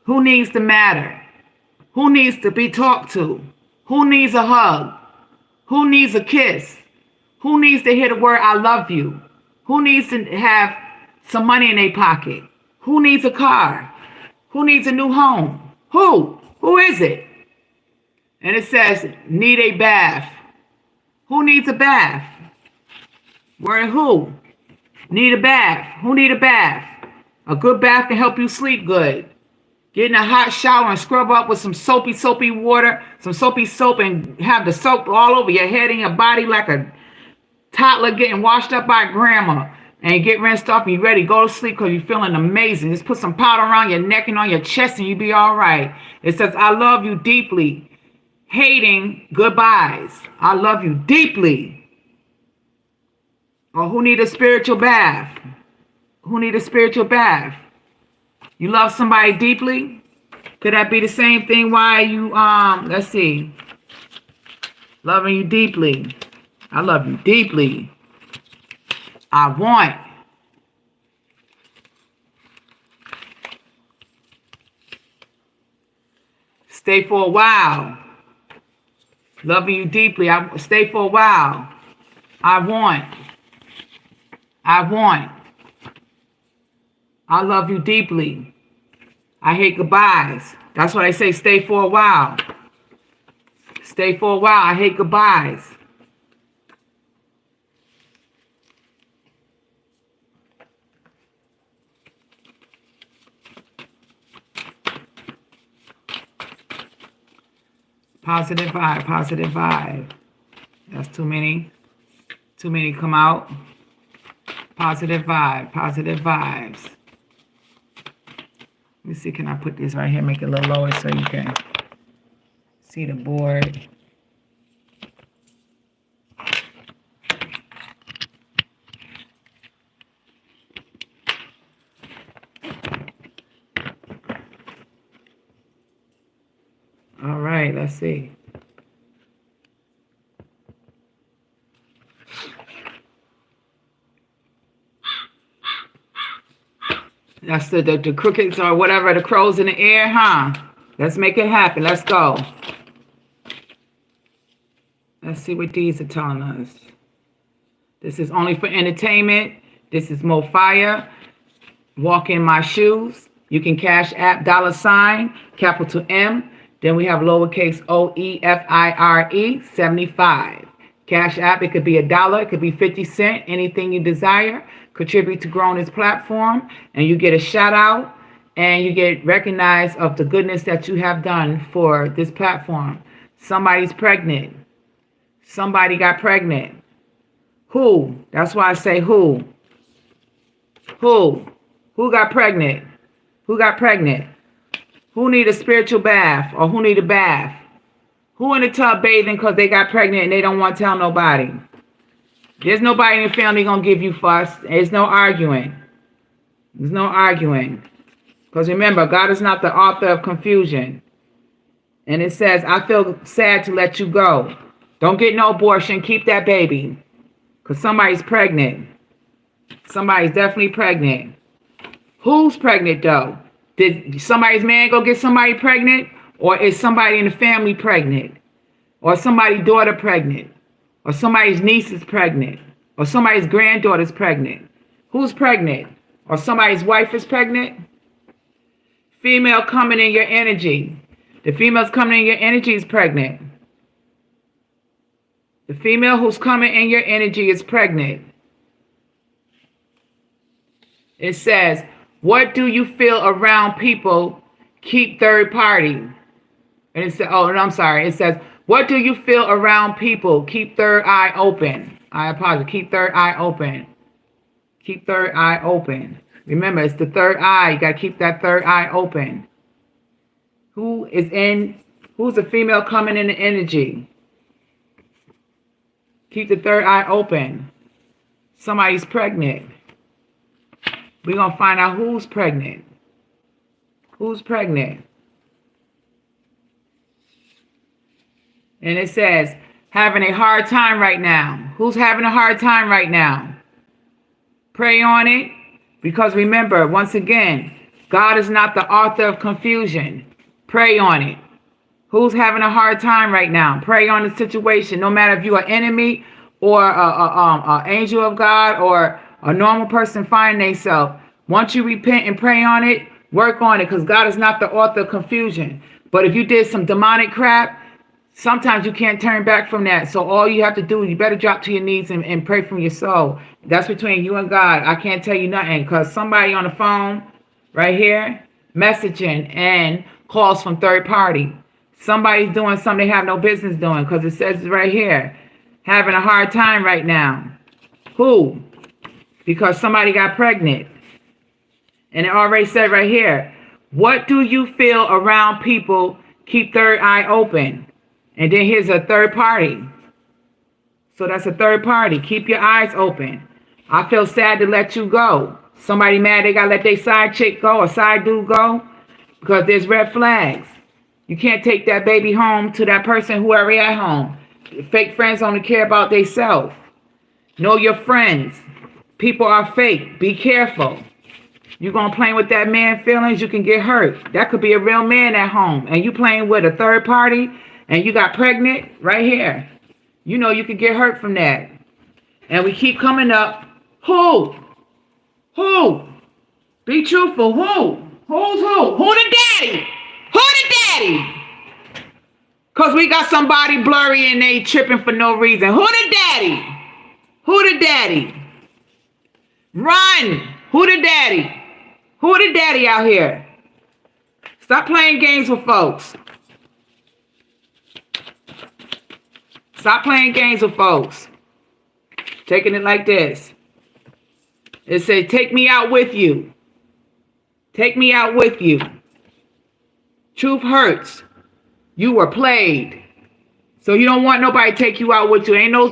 Who needs to matter? Who needs to be talked to? Who needs a hug? Who needs a kiss? Who needs to hear the word I love you? Who needs to have some money in their pocket? Who needs a car? Who needs a new home? Who? Who is it? And it says, need a bath. Who needs a bath? Word who? Need a bath. Who need a bath? A good bath can help you sleep good. Get in a hot shower and scrub up with some soapy water, some soapy soap, and have the soap all over your head and your body like a toddler getting washed up by grandma. And get rinsed off and you're ready to go to sleep because you're feeling amazing. Just put some powder around your neck and on your chest and you'll be all right. It says, I love you deeply. Hating goodbyes. I love you deeply. Or who need a spiritual bath? Who need a spiritual bath? You love somebody deeply? Could that be the same thing why you, let's see. Loving you deeply. I love you deeply. I want. Stay for a while. Loving you deeply. I stay for a while. I want. I want. I love you deeply. I hate goodbyes. That's why they say stay for a while. Stay for a while. I hate goodbyes. Positive vibe, positive vibe. That's too many. Too many come out. Positive vibe, positive vibes. Let me see, can I put this right here, make it a little lower so you can see the board. All right, let's see. That's the crickets or whatever, the crows in the air, huh? Let's make it happen. Let's go. Let's see what these are telling us. This is only for entertainment. This is Moefire Walk in My Shoes. You can cash app $ capital M. Then we have lowercase OEFIRE 75. Cash app, it could be $1, it could be 50 cents, anything you desire. Contribute to growing this platform, and you get a shout out, and you get recognized of the goodness that you have done for this platform. Somebody's pregnant. Somebody got pregnant. Who? That's why I say who. Who? Who got pregnant? Who got pregnant? Who need a spiritual bath or who need a bath? Who in the tub bathing because they got pregnant and they don't want to tell nobody? There's nobody in the family going to give you fuss. There's no arguing. There's no arguing. Because remember, God is not the author of confusion. And it says, I feel sad to let you go. Don't get no abortion. Keep that baby. Because somebody's pregnant. Somebody's definitely pregnant. Who's pregnant, though? Did somebody's man go get somebody pregnant? Or is somebody in the family pregnant? Or somebody's daughter pregnant? Or somebody's niece is pregnant? or somebody's granddaughter's pregnant. Who's pregnant? Or somebody's wife is pregnant? Female coming in your energy. The female's coming in your energy is pregnant. The female who's coming in your energy is pregnant. It says, what do you feel around people? Keep third party. And it says, oh, no, I'm sorry. It says, what do you feel around people? Keep third eye open. I apologize. Keep third eye open. Keep third eye open. Remember, it's the third eye. You got to keep that third eye open. Who's a female coming in the energy? Keep the third eye open. Somebody's pregnant. We're going to find out who's pregnant. Who's pregnant? And it says, having a hard time right now. Who's having a hard time right now? Pray on it. Because remember, once again, God is not the author of confusion. Pray on it. Who's having a hard time right now? Pray on the situation. No matter if you're an enemy or an angel of God or a normal person finding themselves. Once you repent and pray on it, work on it, because God is not the author of confusion. But if you did some demonic crap, sometimes you can't turn back from that. So all you have to do, you better drop to your knees and pray from your soul. That's between you and God. I can't tell you nothing, because somebody on the phone right here messaging and calls from third party. Somebody's doing something they have no business doing, because it says right here, having a hard time right now. Who? Because somebody got pregnant. And it already said right here, what do you feel around people? Keep third eye open. And then here's a third party. So that's a third party. Keep your eyes open. I feel sad to let you go. Somebody mad they got to let their side chick go or side dude go because there's red flags. You can't take that baby home to that person who already at home. Fake friends only care about themselves. Know your friends. People are fake. Be careful. You're going to play with that man feelings, you can get hurt. That could be a real man at home. And you playing with a third party and you got pregnant right here. You know you could get hurt from that. And we keep coming up. Who? Who? Be truthful. Who? Who's who? Who the daddy? Who the daddy? Because we got somebody blurry and they tripping for no reason. Who the daddy? Who the daddy? Run. Who the daddy? Who the daddy out here? Stop playing games with folks. Stop playing games with folks. Taking it like this. It said, take me out with you. Take me out with you. Truth hurts. You were played. So you don't want nobody to take you out with you. Ain't no,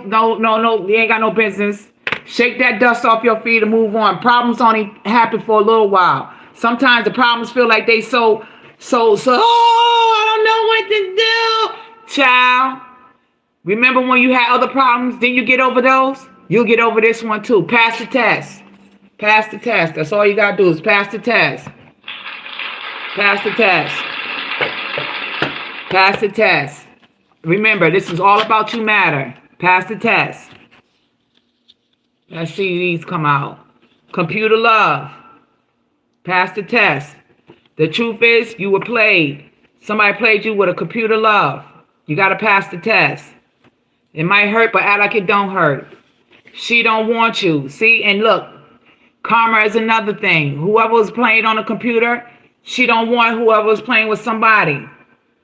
you ain't got no business. Shake that dust off your feet and move on. Problems only happen for a little while. Sometimes the problems feel like they oh, I don't know what to do. Child, remember when you had other problems, then you get over those? You'll get over this one too. Pass the test. Pass the test. That's all you got to do is pass the test. Pass the test. Pass the test. Remember, this is all about you matter. Pass the test. Let's see these come out. Computer love. Pass the test. The truth is, you were played. Somebody played you with a computer love. You got to pass the test. It might hurt, but act like it don't hurt. She don't want you. See, and look, karma is another thing. Whoever was playing on a computer, she don't want whoever was playing with somebody.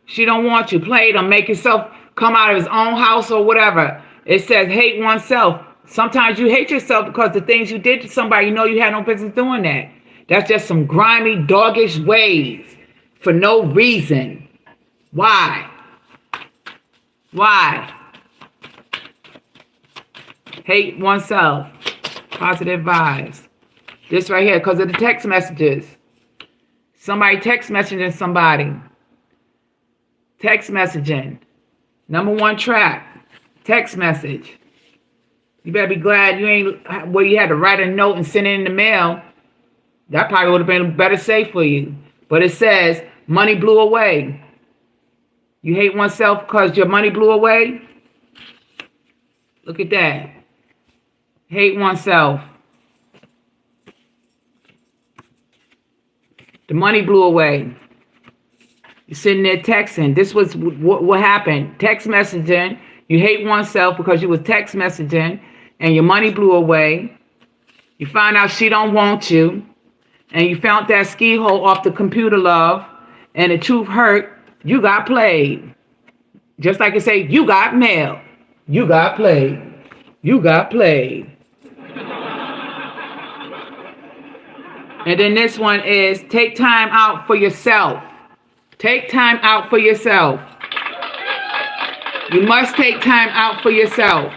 She don't want you. Play them. Make yourself come out of his own house or whatever. It says hate oneself. Sometimes you hate yourself because the things you did to somebody, you know you had no business doing that. That's just some grimy, doggish ways for no reason. Why? Why? Hate oneself. Positive vibes. This right here, because of the text messages. Somebody text messaging somebody. Text messaging. Number one trap. Text message. You better be glad you ain't where you had to write a note and send it in the mail. That probably would have been better safe for you. But it says money blew away. You hate oneself because your money blew away? Look at that. Hate oneself. The money blew away. You're sitting there texting. This was what happened. Text messaging. You hate oneself because you was text messaging and your money blew away. You find out she don't want you. And you found that ski hole off the computer, love. And the truth hurt. You got played. Just like it say, you got mail. You got played. You got played. And then this one is take time out for yourself. Take time out for yourself. You must take time out for yourself.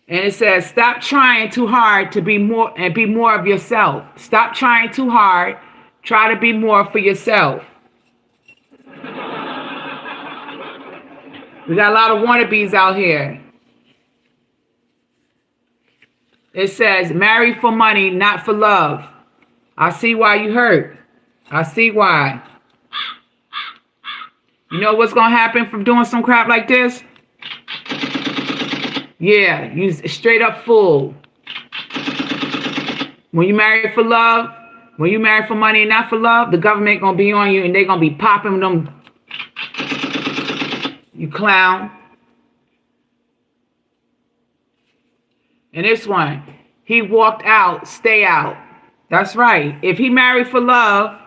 And it says, stop trying too hard to be more and be more of yourself. Stop trying too hard. Try to be more for yourself. We got a lot of wannabes out here. It says, marry for money, not for love. I see why you hurt. I see why. You know what's going to happen from doing some crap like this? Yeah, you straight up fool. When you marry for love, when you marry for money and not for love, the government going to be on you and they're going to be popping them. You clown. And this one, he walked out, stay out. That's right. If he married for love,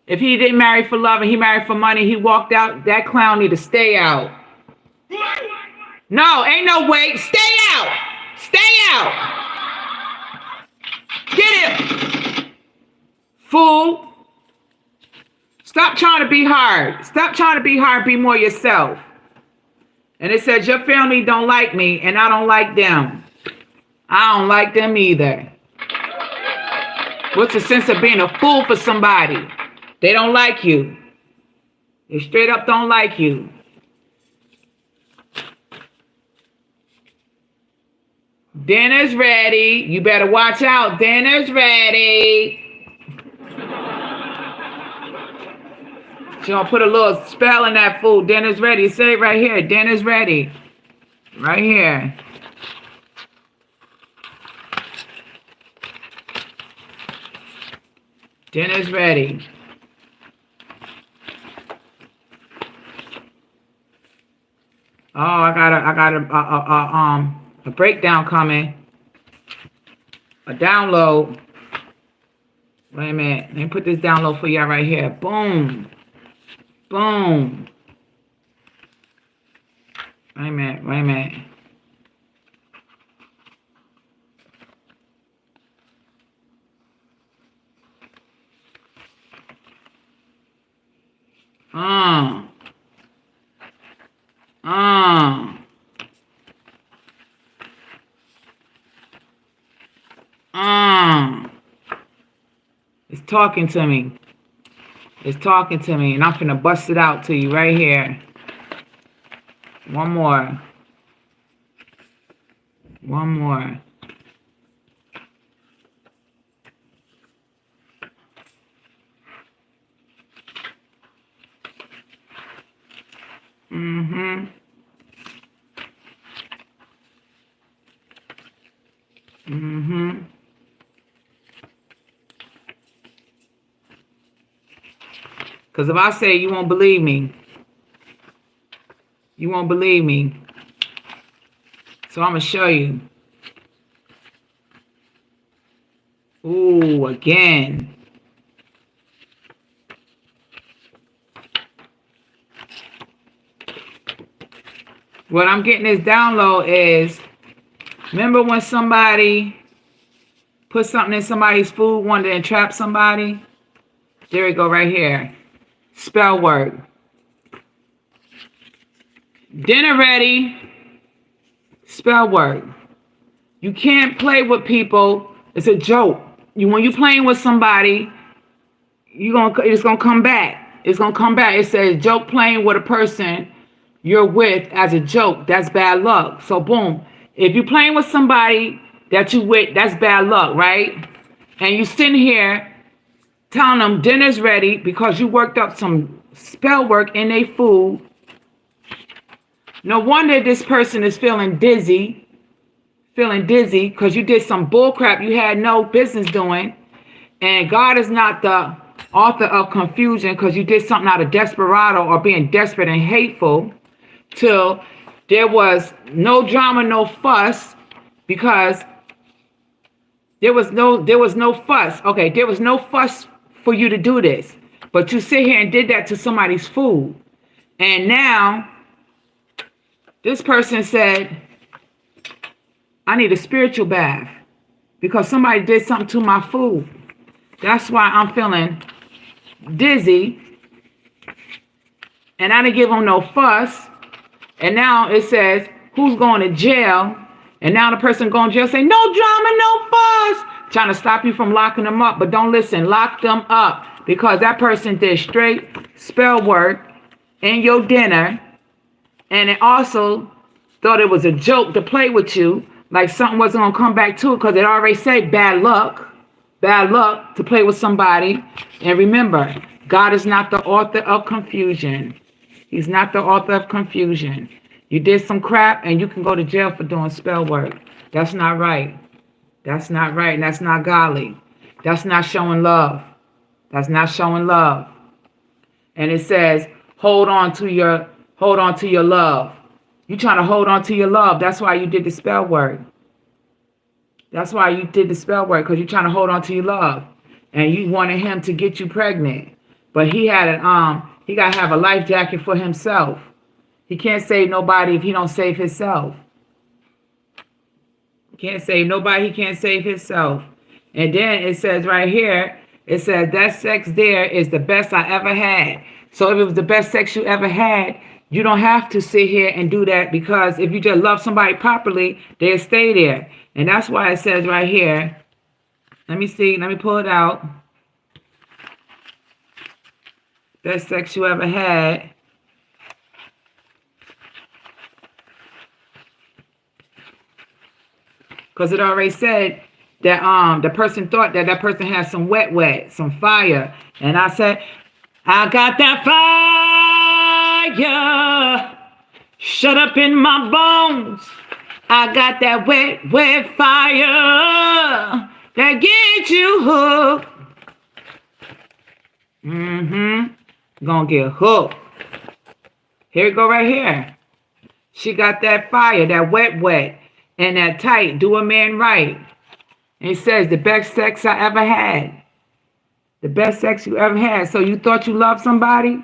if he didn't marry for love and he married for money, he walked out, that clown need to stay out. No, ain't no way. Stay out. Stay out. Get him. Fool. Stop trying to be hard. Stop trying to be hard. Be more yourself. And it says, your family don't like me and I don't like them. I don't like them either. What's the sense of being a fool for somebody? They don't like you. They straight up don't like you. Dinner's ready. You better watch out. Dinner's ready. She's gonna put a little spell in that food. Dinner's ready. Say it right here. Dinner's ready. Right here. Dinner's ready. Oh, I got a breakdown coming. A download. Wait a minute. Let me put this download for y'all right here. Boom. Boom. Wait a minute. Wait a minute. It's talking to me. It's talking to me, and I'm finna bust it out to you right here. One more. One more. Mm-hmm. Mm-hmm. Because if I say you won't believe me, you won't believe me. So I'm going to show you. Ooh, again. What I'm getting this download is, remember when somebody put something in somebody's food, wanted to entrap somebody? There we go right here. Spell word. Dinner ready. Spell word. You can't play with people. It's a joke. When you're playing with somebody, it's gonna come back. It's gonna come back. It says joke playing with a person you're with as a joke. That's bad luck. So boom. If you're playing with somebody that you with, that's bad luck, right? And you sitting here telling them dinner's ready because you worked up some spell work in their food. No wonder this person is feeling dizzy because you did some bull crap you had no business doing. And God is not the author of confusion because you did something out of desperado or being desperate and hateful till there was no drama, no fuss, because there was no fuss. Okay, there was no fuss for you to do this. But you sit here and did that to somebody's food. And now this person said, I need a spiritual bath because somebody did something to my food. That's why I'm feeling dizzy. And I didn't give them no fuss. And now it says, who's going to jail? And now the person going to jail say, no drama, no fuss. Trying to stop you from locking them up. But don't listen, lock them up. Because that person did straight spell work in your dinner. And it also thought it was a joke to play with you. Like something wasn't going to come back to it. Because it already said bad luck. Bad luck to play with somebody. And remember, God is not the author of confusion. He's not the author of confusion. You did some crap and you can go to jail for doing spell work. That's not right. That's not right. And that's not godly. That's not showing love. That's not showing love. And it says, hold on to your love. You trying to hold on to your love. That's why you did the spell work. That's why you did the spell work, because you're trying to hold on to your love. And you wanted him to get you pregnant. But he had he got to have a life jacket for himself. He can't save nobody if he don't save himself. He can't save nobody, he can't save himself. And then it says right here, it says that sex there is the best I ever had. So if it was the best sex you ever had, you don't have to sit here and do that, because if you just love somebody properly, they'll stay there. And that's why it says right here, let me see, let me pull it out. Best sex you ever had. Because it already said that the person thought that person had some wet, some fire. And I said, I got that fire shut up in my bones. I got that wet fire that gets you hooked. Gonna get hooked. Here we go right here. She got that fire, that wet, and that tight. Do a man right. And it says the best sex I ever had. The best sex you ever had. So you thought you loved somebody?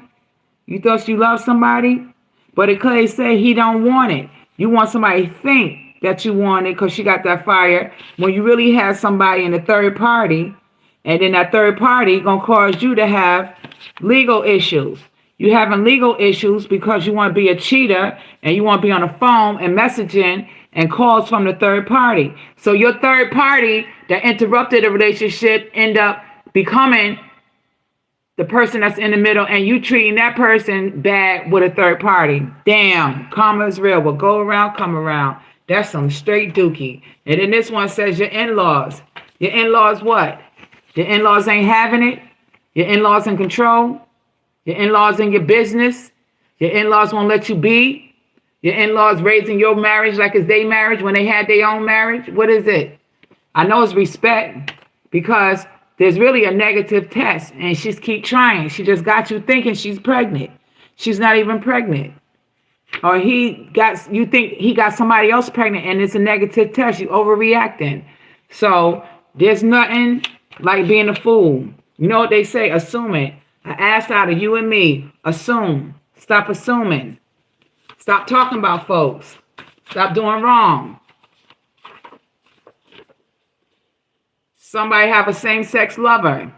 You thought you loved somebody? But it could say he don't want it. You want somebody to think that you want it because she got that fire, when you really have somebody in the third party, and then that third party gonna cause you to have legal issues. You having legal issues because you want to be a cheater and you want to be on the phone and messaging and calls from the third party. So your third party that interrupted the relationship end up becoming the person that's in the middle, and you treating that person bad with a third party. Damn, karma is real. What go around, come around. That's some straight dookie. And then this one says your in-laws. Your in-laws what? Your in-laws ain't having it. Your in-laws in control. Your in-laws in your business. Your in-laws won't let you be. Your in-laws raising your marriage like it's their marriage when they had their own marriage. What is it? I know it's respect, because there's really a negative test, and she's keep trying. She just got you thinking she's pregnant. She's not even pregnant. Or you think he got somebody else pregnant, and it's a negative test. You overreacting. So there's nothing like being a fool. You know what they say? Assuming. I asked out of you and me. Assume. Stop assuming. Stop talking about folks. Stop doing wrong. Somebody have a same-sex lover.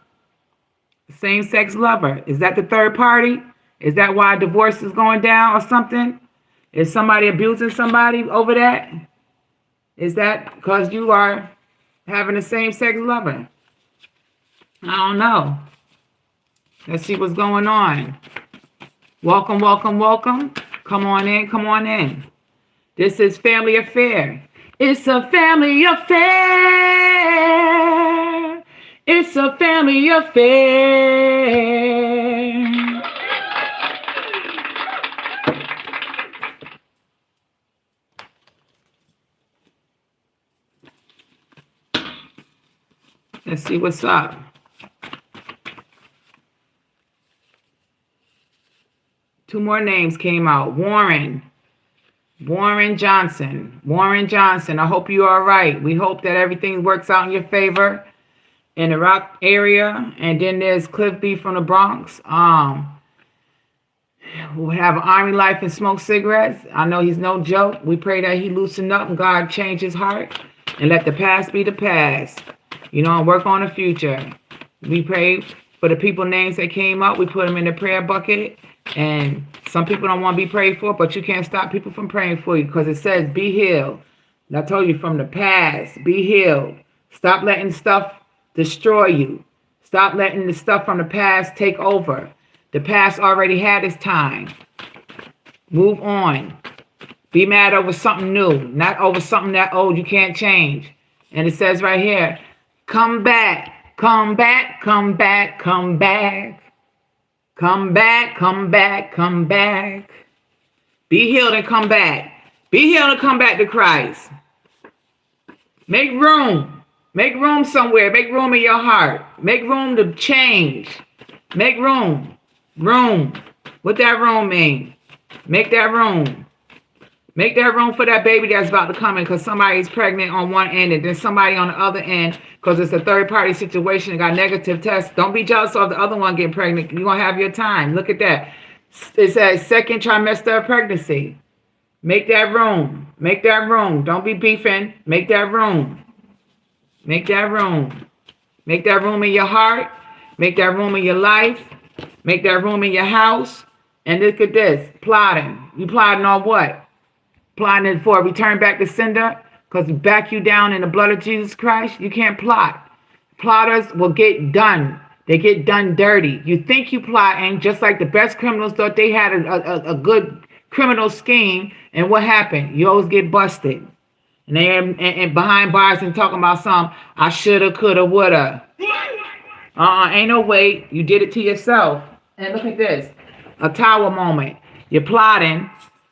Same-sex lover. Is that the third party? Is that why divorce is going down or something? Is somebody abusing somebody over that? Is that because you are having a same-sex lover? I don't know. Let's see what's going on. Welcome, welcome, welcome. Come on in, come on in. This is Family Affair. It's a family affair. It's a family affair. Let's see what's up. Two more names came out. Warren Johnson. Warren Johnson. I hope you're all right. We hope that everything works out in your favor in the Rock area. And then there's Cliff B from the Bronx. Who have an army life and smoke cigarettes. I know he's no joke. We pray that he loosen up and God change his heart and let the past be the past. You know, and work on the future. We pray for the people names that came up. We put them in the prayer bucket. And some people don't want to be prayed for, but you can't stop people from praying for you because it says be healed. And I told you from the past, be healed. Stop letting stuff destroy you. Stop letting the stuff from the past take over. The past already had its time. Move on. Be mad over something new, not over something that old you can't change. And it says right here, come back, come back, come back, come back. Come back, come back, come back. Be healed and come back. Be healed and come back to Christ. Make room. Make room somewhere. Make room in your heart. Make room to change. Make room. Room. What that room mean? Make that room. Make that room for that baby that's about to come in because somebody's pregnant on one end and then somebody on the other end because it's a third-party situation and got negative tests. Don't be jealous of the other one getting pregnant. You're going to have your time. Look at that. It says second trimester of pregnancy. Make that room. Make that room. Don't be beefing. Make that room. Make that room. Make that room in your heart. Make that room in your life. Make that room in your house. And look at this. Plotting. You plotting on what? Plotting for a return back to sender because back you down in the blood of Jesus Christ. You can't plot. Plotters will get done. They get done dirty. You think you plotting just like the best criminals thought they had a good criminal scheme. And what happened? You always get busted. And they and behind bars and talking about some, I shoulda, coulda, woulda. Ain't no way. You did it to yourself. And look at this. A tower moment. You're plotting.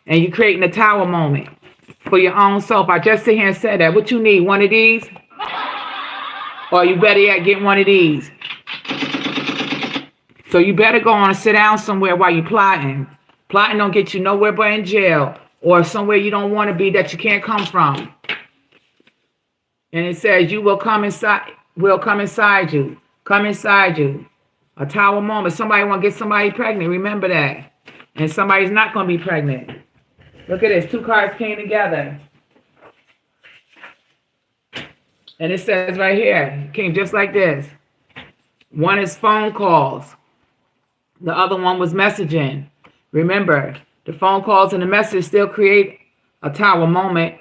And you're creating a tower moment for your own self. I just sit here and said that. What you need? One of these? Or you better yet get one of these? So you better go on and sit down somewhere while you're plotting. Plotting don't get you nowhere but in jail. Or somewhere you don't want to be that you can't come from. And it says you will come inside. Will come inside you. Come inside you. A tower moment. Somebody want to get somebody pregnant. Remember that. And somebody's not going to be pregnant. Look at this. Two cards came together. And it says right here, it came just like this. One is phone calls. The other one was messaging. Remember, the phone calls and the message still create a tower moment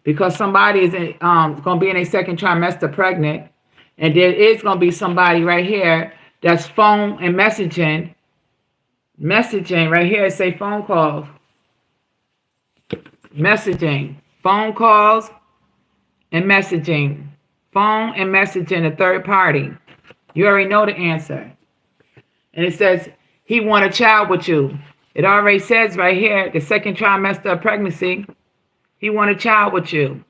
because somebody is going to be in a second trimester pregnant. And there is going to be somebody right here that's phone and messaging. Messaging right here, say phone calls. Messaging, phone calls, and messaging. Phone and messaging, a third party. You already know the answer. And it says, he want a child with you. It already says right here, the second trimester of pregnancy, he want a child with you.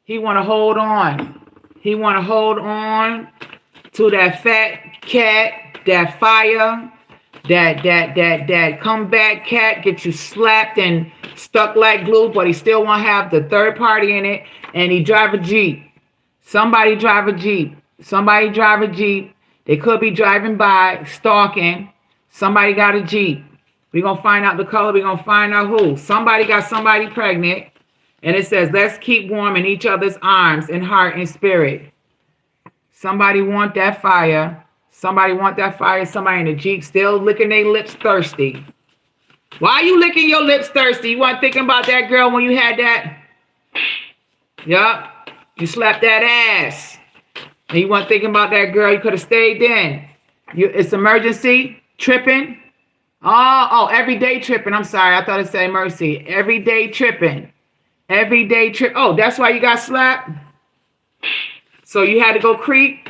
He want to hold on. He want to hold on to that fat cat, that fire, that comeback cat, get you slapped and stuck like glue, but he still want to have the third party in it, and he drive a Jeep. Somebody drive a Jeep. Somebody drive a Jeep. They could be driving by, stalking. Somebody got a Jeep. We're going to find out the color. We're going to find out who. Somebody got somebody pregnant, and it says, let's keep warm in each other's arms and heart and spirit. Somebody want that fire. Somebody want that fire. Somebody in the Jeep still licking their lips thirsty. Why are you licking your lips thirsty? You weren't thinking about that girl when you had that? Yup. You slapped that ass. And you weren't thinking about that girl. You could have stayed in. It's emergency. Tripping. Oh, everyday tripping. I'm sorry. I thought it said mercy. Everyday tripping. Everyday trip. Oh, that's why you got slapped? So you had to go creep?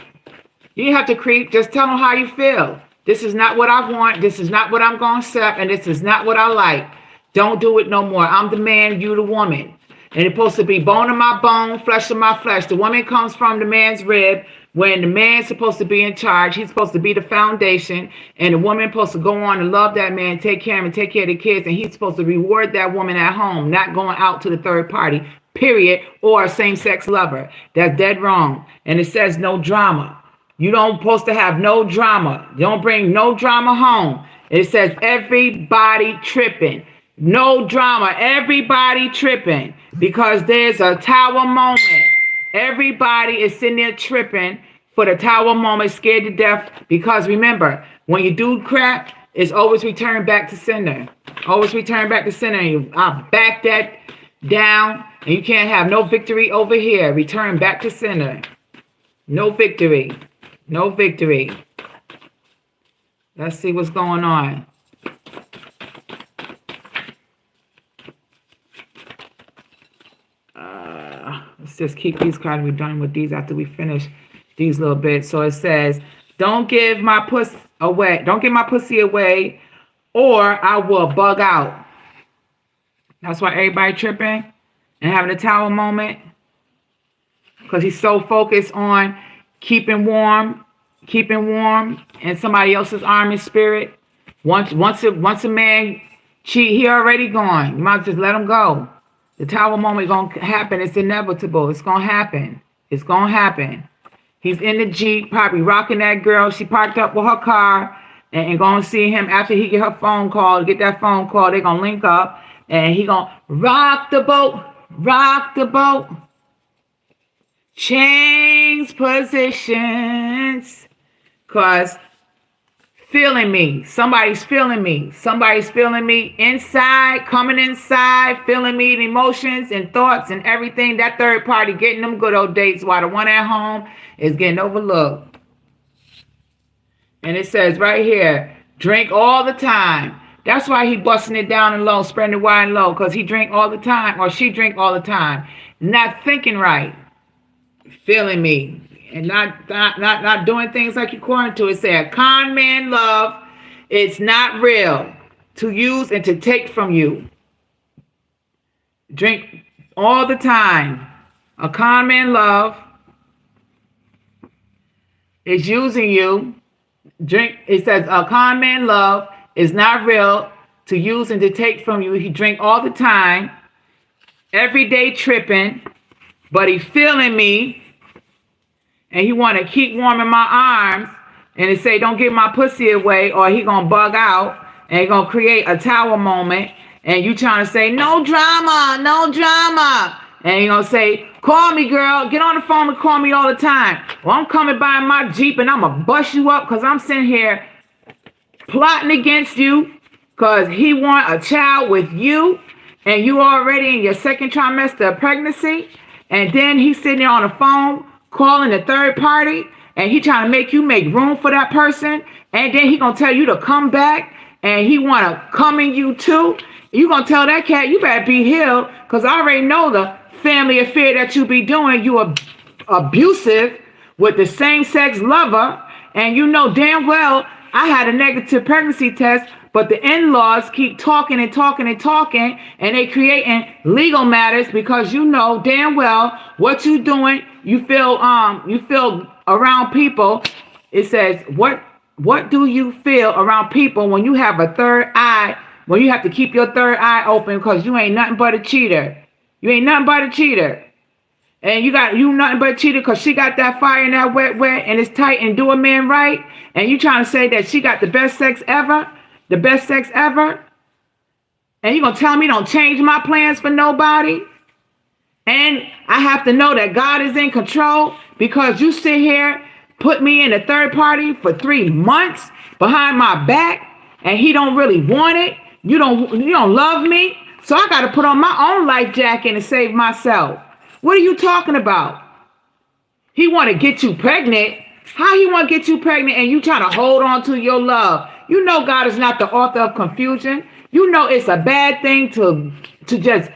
You didn't have to creep. Just tell them how you feel. This is not what I want. This is not what I'm going to accept. And this is not what I like. Don't do it no more. I'm the man, you the woman. And it's supposed to be bone of my bone, flesh of my flesh. The woman comes from the man's rib. when the man's supposed to be in charge. He's supposed to be the foundation, and the woman supposed to go on and love that man, take care of him, and take care of the kids, and he's supposed to reward that woman at home, not going out to the third party, period, or a same-sex lover. That's dead wrong. And it says no drama. You don't supposed to have no drama. You don't bring no drama home. It says everybody tripping. No drama. Everybody tripping because there's a tower moment. Everybody is sitting there tripping for the tower moment, scared to death. Because remember, when you do crap, it's always returned back to sender. Always return back to sender. You back that down, and you can't have no victory over here. Return back to sender. No victory. No victory. Let's see what's going on. Let's just keep these cards. We're done with these after we finish these little bits. So it says, don't give my pussy away. Don't give my pussy away, or I will bug out. That's why everybody tripping and having a tower moment. Because he's so focused on keeping warm, and somebody else's arm and spirit. Once a man cheat, he already gone. You might just let him go. The tower moment is gonna happen. It's inevitable. It's gonna happen. It's gonna happen. He's in the Jeep, probably rocking that girl. She parked up with her car and gonna see him after he get her phone call. Get that phone call. They're gonna link up, and he gonna rock the boat, change positions. Cause feeling me. Somebody's feeling me. Somebody's feeling me inside, coming inside, feeling me, the emotions and thoughts and everything. That third party getting them good old dates while the one at home is getting overlooked. And it says right here, drink all the time. That's why he busting it down and low, spreading it wide and low, because he drink all the time, or she drink all the time. Not thinking right. Feeling me. And not doing things like according to it. Said, con man love, it's not real to use and to take from you. Drink all the time. A con man love is using you. Drink. It says a con man love is not real to use and to take from you. He drink all the time, every day tripping, but he feeling me. And he want to keep warm in my arms, and it say, don't give my pussy away, or he going to bug out, and he going to create a tower moment, and you trying to say, no drama, no drama. And he going to say, call me, girl. Get on the phone and call me all the time. Well, I'm coming by in my Jeep, and I'm going to bust you up because I'm sitting here plotting against you because he want a child with you, and you already in your second trimester of pregnancy, and then he's sitting there on the phone calling the third party, and he trying to make you make room for that person, and then he gonna tell you to come back, and he wanna come in you too. You gonna tell that cat, you better be healed, because I already know the family affair that you be doing. You are abusive with the same-sex lover, and you know damn well I had a negative pregnancy test, but the in-laws keep talking, and they creating legal matters because you know damn well what you doing. You feel around people. It says, what do you feel around people when you have a third eye, when you have to keep your third eye open because you ain't nothing but a cheater. You ain't nothing but a cheater. And you nothing but a cheater because she got that fire and that wet, and it's tight and do a man right. And you trying to say that she got the best sex ever? The best sex ever? And you gonna tell me don't change my plans for nobody? And I have to know that God is in control because you sit here, put me in a third party for 3 months behind my back, and he don't really want it. You don't love me. So I gotta put on my own life jacket and save myself. What are you talking about? He wanna get you pregnant. How he wanna get you pregnant and you trying to hold on to your love? You know God is not the author of confusion. You know it's a bad thing to just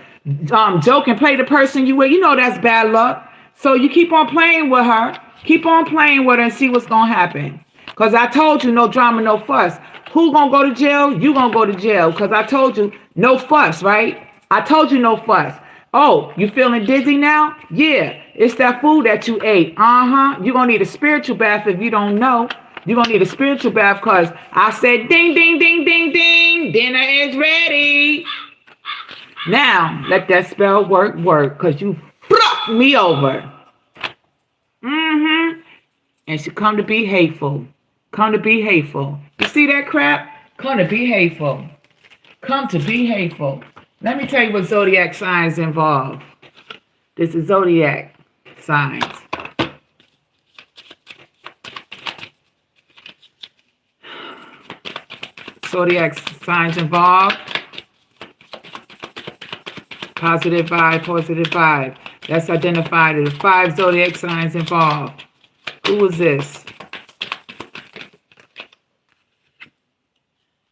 joke and play the person you with. You know that's bad luck. So you keep on playing with her. Keep on playing with her and see what's going to happen. Because I told you no drama, no fuss. Who going to go to jail? You going to go to jail. Because I told you no fuss, right? I told you no fuss. Oh, you feeling dizzy now? Yeah. It's that food that you ate. You're going to need a spiritual bath if you don't know. You're going to need a spiritual bath because I said ding, ding, ding, ding, ding. Dinner is ready. Now, let that spell work because you fucked me over. And she come to be hateful. Come to be hateful. You see that crap? Come to be hateful. Come to be hateful. Let me tell you what zodiac signs involve. This is zodiac signs. Zodiac signs involve positive vibe, positive vibe. That's identified as 5 zodiac signs involved. Who is this?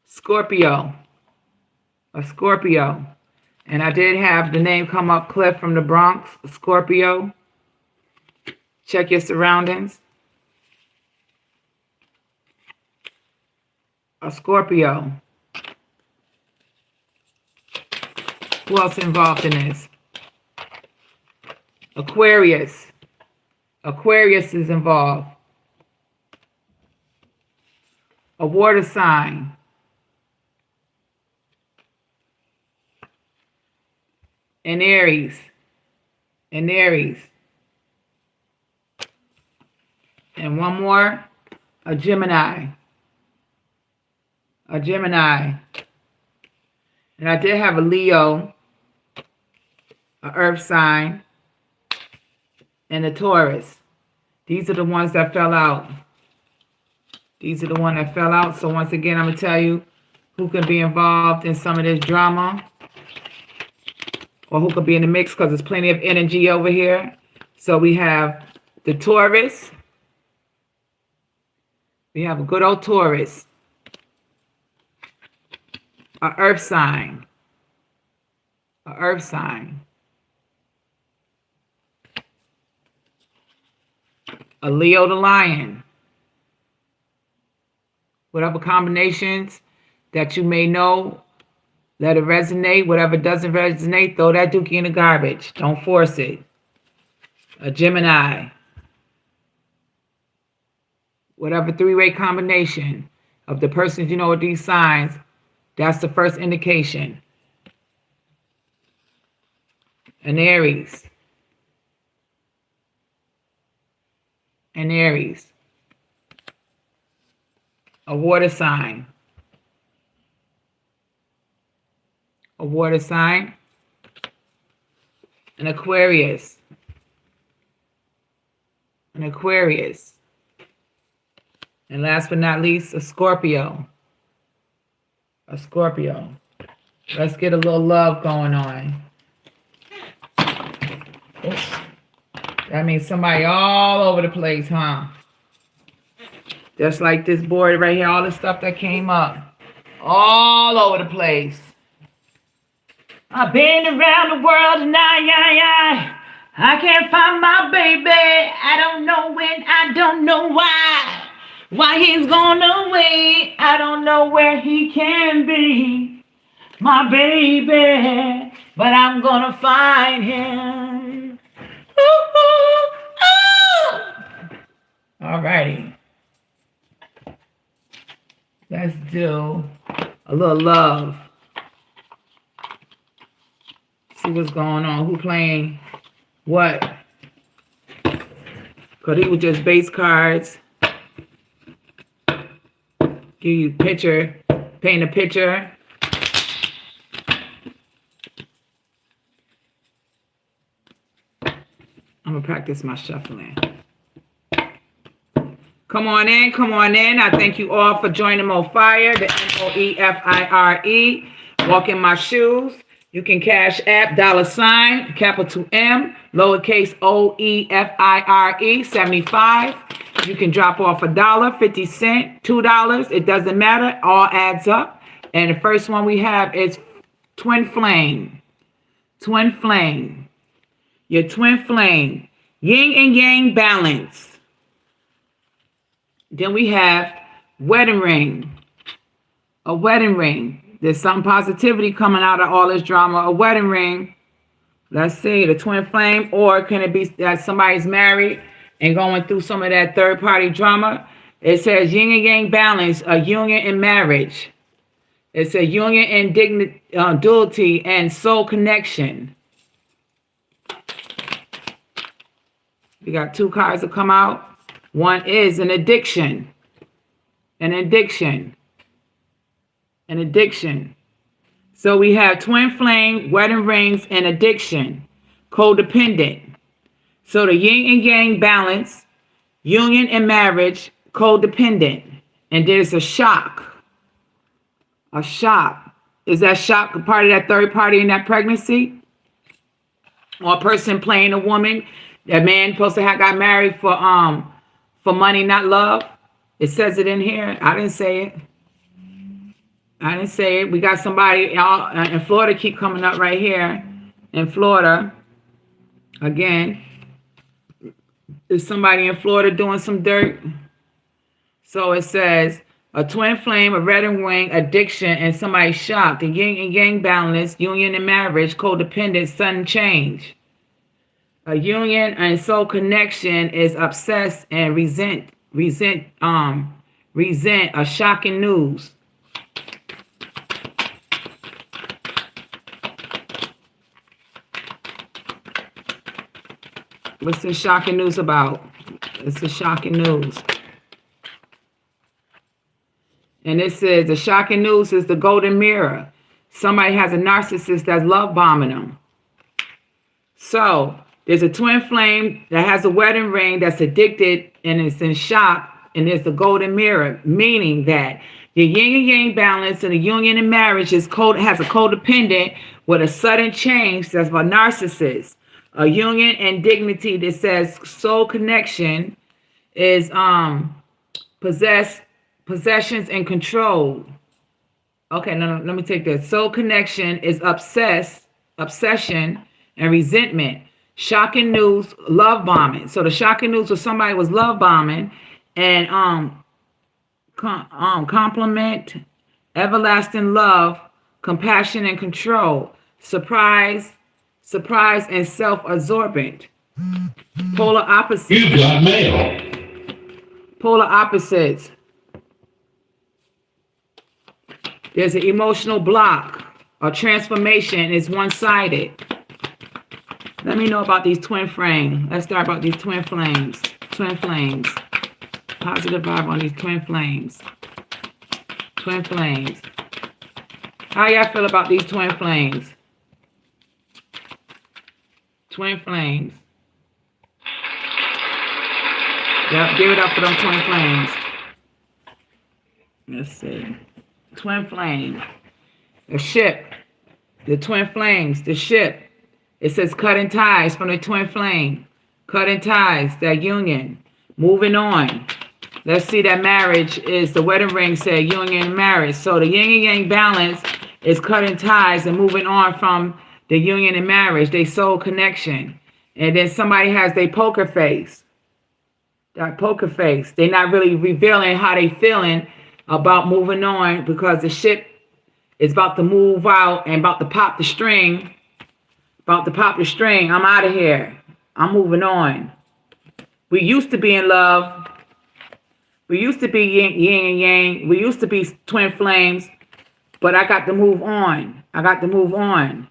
Scorpio. A Scorpio. And I did have the name come up, Cliff from the Bronx, Scorpio. Check your surroundings. A Scorpio. Who else involved in this? Aquarius. Aquarius is involved. A water sign. And Aries. And Aries. And one more, a Gemini. A Gemini. And I did have a Leo, a Earth sign, and a Taurus. These are the ones that fell out. These are the ones that fell out. So once again, I'm going to tell you who can be involved in some of this drama. Or who could be in the mix because there's plenty of energy over here. So we have the Taurus. We have a good old Taurus. A Earth sign. A Earth sign. A Leo the Lion. Whatever combinations that you may know, let it resonate. Whatever doesn't resonate, throw that dookie in the garbage. Don't force it. A Gemini. Whatever 3-way combination of the persons you know with these signs, that's the first indication. An Aries. An Aries. A water sign. A water sign. An Aquarius. An Aquarius. And last but not least, a Scorpio. A Scorpio. Let's get a little love going on. Oops. That means somebody all over the place, huh? Just like this board right here, all the stuff that came up. All over the place. I've been around the world and I can't find my baby. I don't know when, I don't know why. Why he's gone away. I don't know where he can be. My baby. But I'm gonna find him. Ooh, ooh, ooh. Alrighty. Let's do a little love. See what's going on. Who playing what? Because he was just base cards. Give you picture. Paint a picture. I'm going to practice my shuffling. Come on in. Come on in. I thank you all for joining Moefire, the Moefire. Walk in my shoes. You can cash app $, capital M, lowercase OEFIRE, 75. You can drop off $1, 50 cents, $2. It doesn't matter. All adds up. And the first one we have is Twin Flame. Twin Flame. Your twin flame. Yin and yang balance. Then we have wedding ring. A wedding ring. There's some positivity coming out of all this drama. A wedding ring. Let's see, the twin flame, or can it be that somebody's married and going through some of that third party drama? It says yin and yang balance, a union in marriage. It's a union in duality and soul connection. We got 2 cards that come out. One is an addiction. An addiction. An addiction. So we have twin flame, wedding rings, and addiction. Codependent. So the yin and yang balance, union and marriage, codependent. And there's a shock. A shock. Is that shock a part of that third party in that pregnancy? Or a person playing a woman? That man supposed to have got married for money, not love? It says it in here. I didn't say it. I didn't say it. We got somebody in Florida keep coming up right here. In Florida. Again. There's somebody in Florida doing some dirt. So it says a twin flame, a red and wing, addiction, and somebody shocked. The yin and yang balance, union and marriage, codependent, sudden change. A union and soul connection is obsessed and resent a shocking news. What's the shocking news about? It's the shocking news. And it says the shocking news is the golden mirror. Somebody has a narcissist that's love bombing them. So there's a twin flame that has a wedding ring that's addicted and it's in shock. And there's the golden mirror, meaning that the yin and yang balance in a union and marriage has a codependent with a sudden change that's a narcissist. A union and dignity that says soul connection is possessions and control. Okay, no, let me take this. Soul connection is obsession and resentment. Shocking news, love bombing. So the shocking news was somebody was love bombing, and compliment, everlasting love, compassion and control, surprise and self-absorbent. Polar opposites. You got mail. Polar opposites. There's an emotional block. A transformation is one-sided. Let me know about these twin flames. Let's start about these twin flames. Twin flames. Positive vibe on these twin flames. Twin flames. How y'all feel about these twin flames? Twin flames. Yep, give it up for them twin flames. Let's see. Twin flame. The ship. The twin flames. The ship. It says cutting ties from the twin flame. Cutting ties. That union. Moving on. Let's see that marriage is the wedding ring said union and marriage. So the yin and yang balance is cutting ties and moving on from the union and marriage, they soul connection. And then somebody has their poker face. That poker face. They're not really revealing how they feeling about moving on because the ship is about to move out and about to pop the string. About to pop the string. I'm out of here. I'm moving on. We used to be in love. We used to be yin and yang. We used to be twin flames. But I got to move on. I got to move on.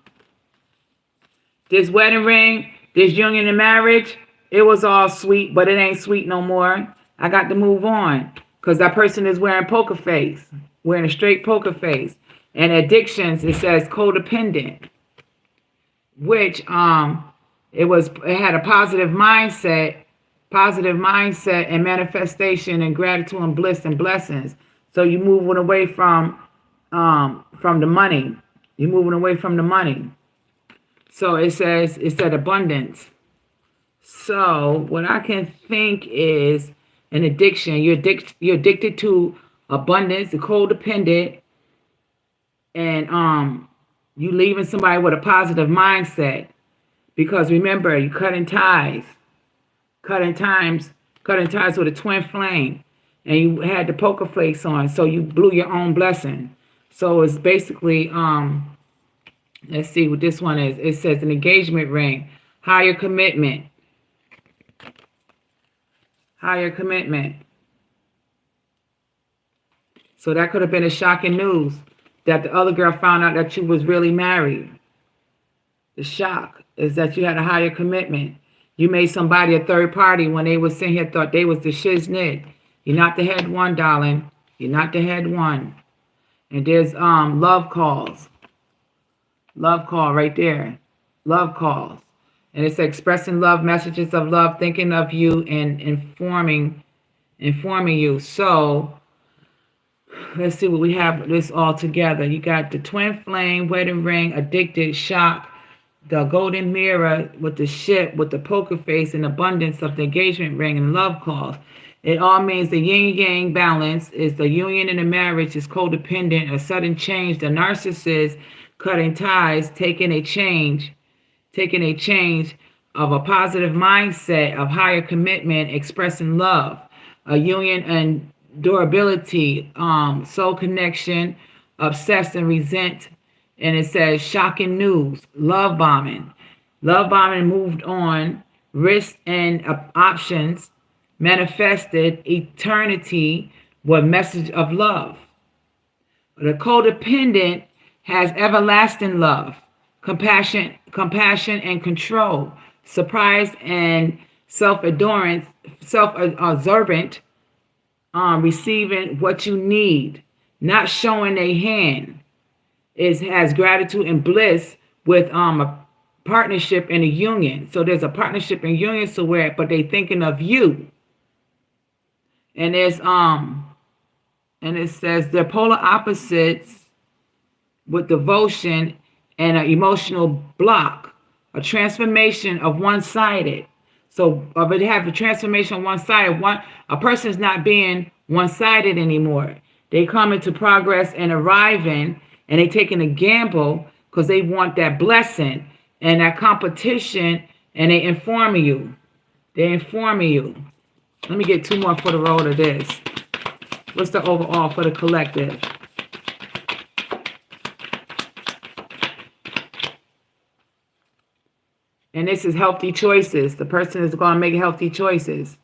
This wedding ring, this union and marriage, it was all sweet, but it ain't sweet no more. I got to move on because that person is wearing poker face, wearing a straight poker face. And addictions, it says codependent, which it had a positive mindset and manifestation and gratitude and bliss and blessings. So you're moving away from the money. You're moving away from the money. So it said abundance. So what I can think is an addiction. You're addicted to abundance, the codependent, and you leaving somebody with a positive mindset. Because remember, you're cutting ties with a twin flame. And you had the poker face on, so you blew your own blessing. So it's basically Let's see what this one is. It says an engagement ring. Higher commitment. Higher commitment. So that could have been a shocking news that the other girl found out that you was really married. The shock is that you had a higher commitment. You made somebody a third party when they was sitting here thought they was the shiznit. You're not the head one, darling. You're not the head one. And there's love calls. Love call right there. Love calls. And it's expressing love, messages of love, thinking of you and informing you. So let's see what we have this all together. You got the twin flame, wedding ring, addicted, shock, the golden mirror with the ship, with the poker face, and abundance of the engagement ring and love calls. It all means the yin-yang balance is the union in the marriage is codependent, a sudden change, the narcissist cutting ties, taking a change of a positive mindset, of higher commitment, expressing love, a union and durability, soul connection, obsessed and resent. And it says shocking news, love bombing. Love bombing moved on, risks and options, manifested eternity with message of love. The codependent has everlasting love, compassion and control, surprise and self-adorance, self-observant, receiving what you need, not showing a hand, has gratitude and bliss with a partnership and a union. So there's a partnership and union somewhere, but they thinking of you. And there's and it says they're polar opposites with devotion and an emotional block, a transformation of one-sided. So if it have a transformation on one side, a person's not being one-sided anymore. They come into progress and arriving, and they taking a gamble because they want that blessing and that competition, and they informing you. They're informing you. Let me get two more for the road of this. What's the overall for the collective? And this is healthy choices. The person is going to make healthy choices.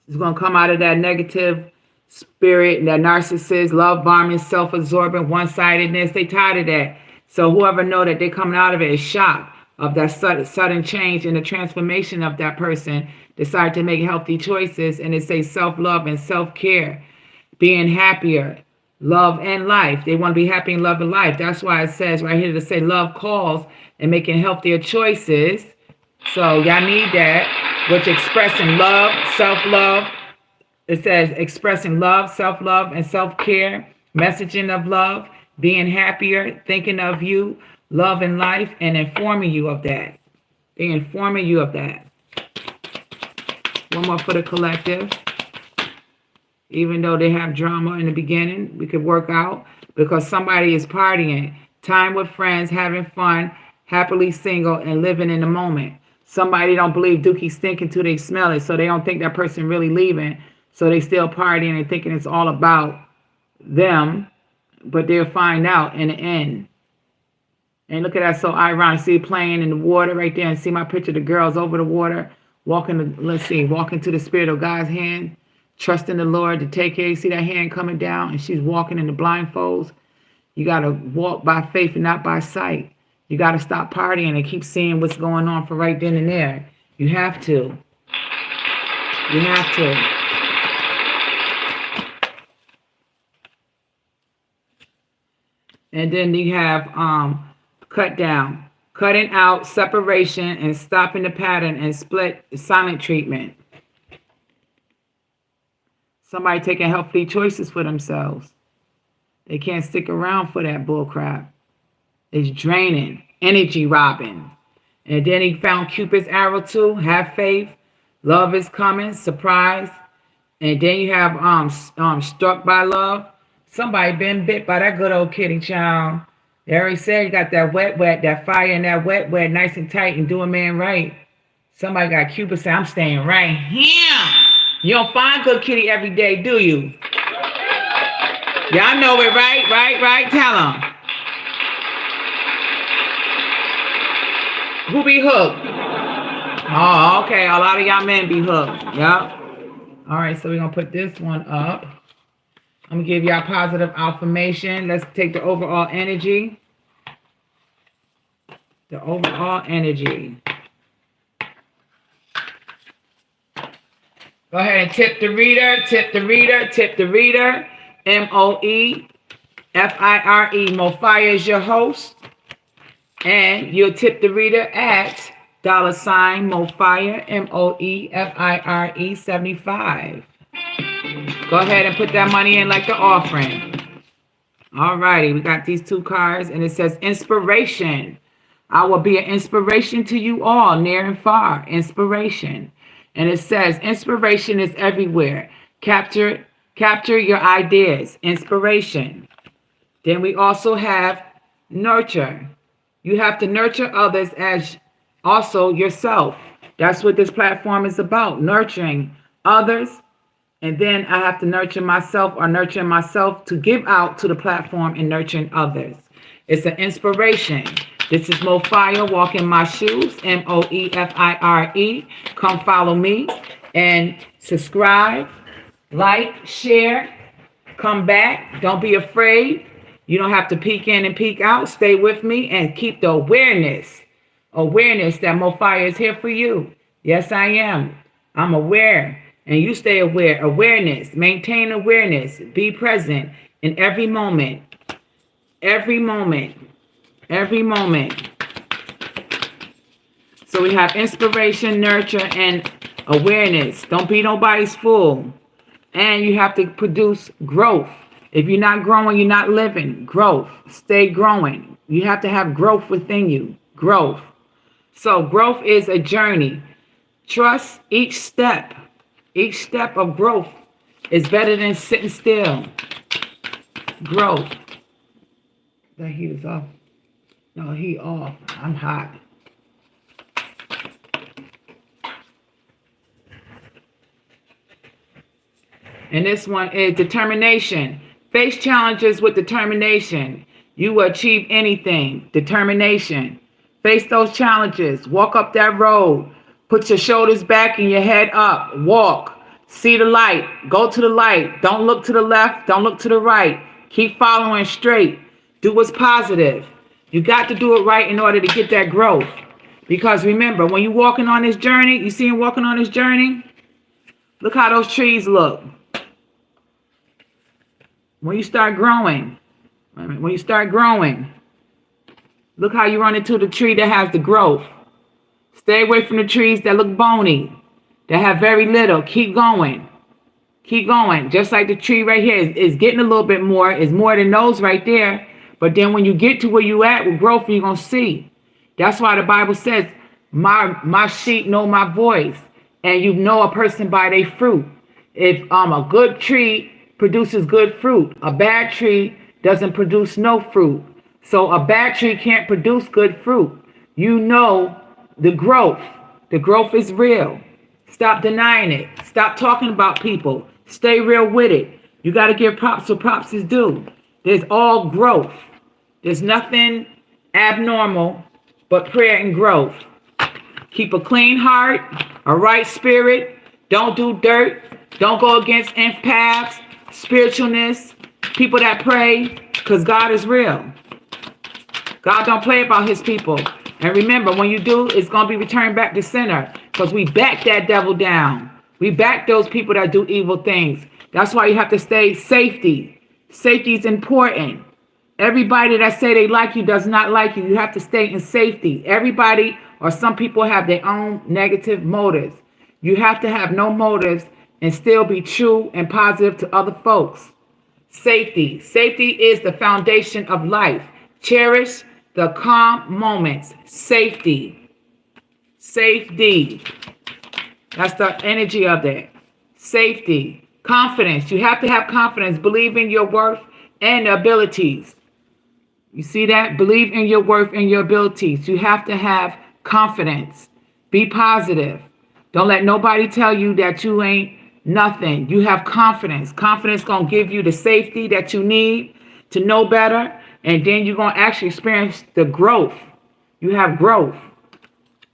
It's going to come out of that negative spirit, that narcissist, love bombing, self-absorbing, one-sidedness. They tired of that. So whoever know that they're coming out of it is shocked of that sudden change in the transformation of that person. Decide to make healthy choices. And it says self-love and self-care, being happier, love and life. They want to be happy in love and life. That's why it says right here to say love calls and making healthier choices. So y'all need that, which expressing love, self-love. It says expressing love, self-love, and self-care, messaging of love, being happier, thinking of you, love and life, and informing you of that. They're informing you of that. One more for the collective. Even though they have drama in the beginning, we could work out because somebody is partying, time with friends, having fun, happily single, and living in the moment. Somebody don't believe Dookie stinking till they smell it, so they don't think that person really leaving. So they still partying and thinking it's all about them, but they'll find out in the end. And look at that, so ironic. See it playing in the water right there, and see my picture, the girls over the water, walking to the spirit of God's hand, trusting the Lord to take care. You see that hand coming down, and she's walking in the blindfolds. You got to walk by faith and not by sight. You got to stop partying and keep seeing what's going on for right then and there. You have to. You have to. And then you have cut down, cutting out, separation, and stopping the pattern and split silent treatment. Somebody taking healthy choices for themselves. They can't stick around for that bull crap. It's draining, energy robbing. And then he found Cupid's arrow too. Have faith. Love is coming. Surprise. And then you have struck by love. Somebody been bit by that good old kitty, child. They already said you got that wet, that fire and that wet, nice and tight and do a man right. Somebody got Cupid say, I'm staying right here. You don't find good kitty every day, do you? Y'all know it, right? Tell them. Who be hooked? Oh, okay. A lot of y'all men be hooked. Yep. All right, so we're going to put this one up. I'm going to give y'all positive affirmation. Let's take the overall energy. The overall energy. Go ahead and tip the reader, tip the reader, tip the reader. Moefire. Moefire is your host. And you'll tip the reader at $Moefire, Moefire 75. Go ahead and put that money in like the offering. All righty, we got these two cards, and it says inspiration. I will be an inspiration to you all, near and far. Inspiration. And it says inspiration is everywhere. Capture your ideas. Inspiration. Then we also have nurture. You have to nurture others as also yourself. That's what this platform is about, nurturing others. And then I have to nurture myself or nurturing myself to give out to the platform and nurturing others. It's an inspiration. This is Moefire, walk in my shoes, Moefire. Come follow me and subscribe, like, share, come back. Don't be afraid. You don't have to peek in and peek out. Stay with me and keep the awareness that Moefire is here for you. Yes, I am. I'm aware. And you stay aware. Awareness. Maintain awareness. Be present in every moment. Every moment. Every moment. So we have inspiration, nurture, and awareness. Don't be nobody's fool. And you have to produce growth. If you're not growing, you're not living. Growth. Stay growing. You have to have growth within you. Growth. So growth is a journey. Trust each step. Each step of growth is better than sitting still. Growth. The heat is off. No, heat off. I'm hot. And this one is determination. Face challenges with determination. You will achieve anything. Determination. Face those challenges. Walk up that road. Put your shoulders back and your head up. Walk. See the light. Go to the light. Don't look to the left. Don't look to the right. Keep following straight. Do what's positive. You got to do it right in order to get that growth. Because remember, when you're walking on this journey, you see him walking on this journey? Look how those trees look. When you start growing, look how you run into the tree that has the growth. Stay away from the trees that look bony, that have very little. Keep going. Keep going. Just like the tree right here is getting a little bit more. It's more than those right there. But then when you get to where you at with growth, you're going to see. That's why the Bible says, my sheep know my voice. And you know a person by their fruit. If a good tree produces good fruit, a bad tree doesn't produce no fruit. So a bad tree can't produce good fruit. You know the growth. The growth is real. Stop denying it. Stop talking about people. Stay real with it. You got to give props where props is due. There's all growth. There's nothing abnormal but prayer and growth. Keep a clean heart, a right spirit. Don't do dirt. Don't go against empaths, spiritualness, people that pray, because God is real. God don't play about his people. And remember, when you do, it's going to be returned back to center, because we back that devil down. We back those people that do evil things. That's why you have to stay safety. Safety is important. Everybody that say they like you does not like you. You have to stay in safety. Everybody or some people have their own negative motives. You have to have no motives and still be true and positive to other folks. Safety. Safety is the foundation of life. Cherish the calm moments. Safety. Safety. That's the energy of that. Safety. Confidence. You have to have confidence. Believe in your worth and abilities. You see that? Believe in your worth and your abilities. You have to have confidence. Be positive. Don't let nobody tell you that you ain't nothing. You have confidence. Confidence going to give you the safety that you need to know better. And then you're going to actually experience the growth. You have growth.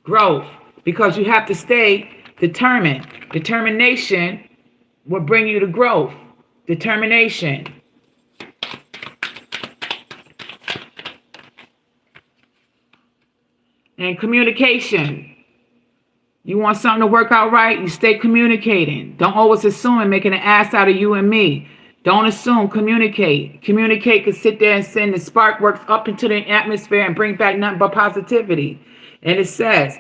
Growth. Because you have to stay determined. Determination will bring you to growth. Determination. And communication. You want something to work out right, you stay communicating. Don't always assume and making an ass out of you and me. Don't assume, communicate. Communicate can sit there and send the spark works up into the atmosphere and bring back nothing but positivity. And it says,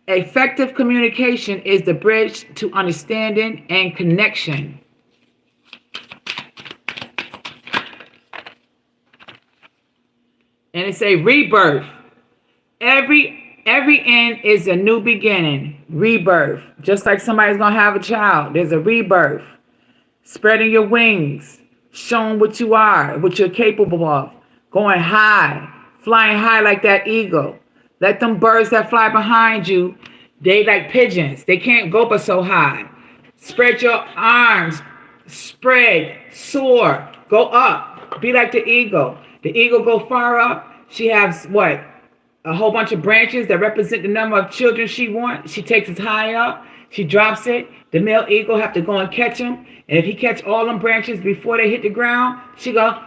effective communication is the bridge to understanding and connection. And it's a rebirth. Every end is a new beginning. Rebirth. Just like somebody's going to have a child. There's a rebirth. Spreading your wings. Showing what you are. What you're capable of. Going high. Flying high like that eagle. Let them birds that fly behind you, they like pigeons. They can't go but so high. Spread your arms. Spread. Soar. Go up. Be like the eagle. The eagle go far up. She has what? A whole bunch of branches that represent the number of children she wants. She takes it high up. She drops it. The male eagle have to go and catch him. And if he catch all them branches before they hit the ground, she go,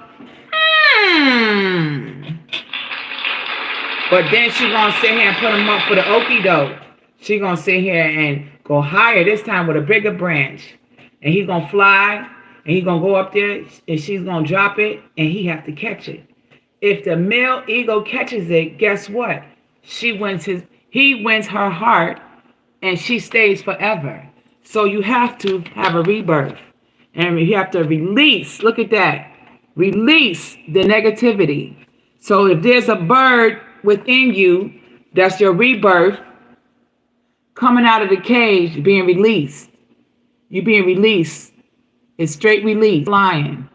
But then she gonna sit here and put him up for the okie doke. She gonna sit here and go higher this time with a bigger branch. And he gonna fly. And he gonna go up there. And she's gonna drop it. And he have to catch it. If the male eagle catches it, guess what? He wins her heart, and she stays forever. So you have to have a rebirth. And you have to release, look at that, release the negativity. So if there's a bird within you, that's your rebirth, coming out of the cage, being released. You're being released. It's straight release. Flying.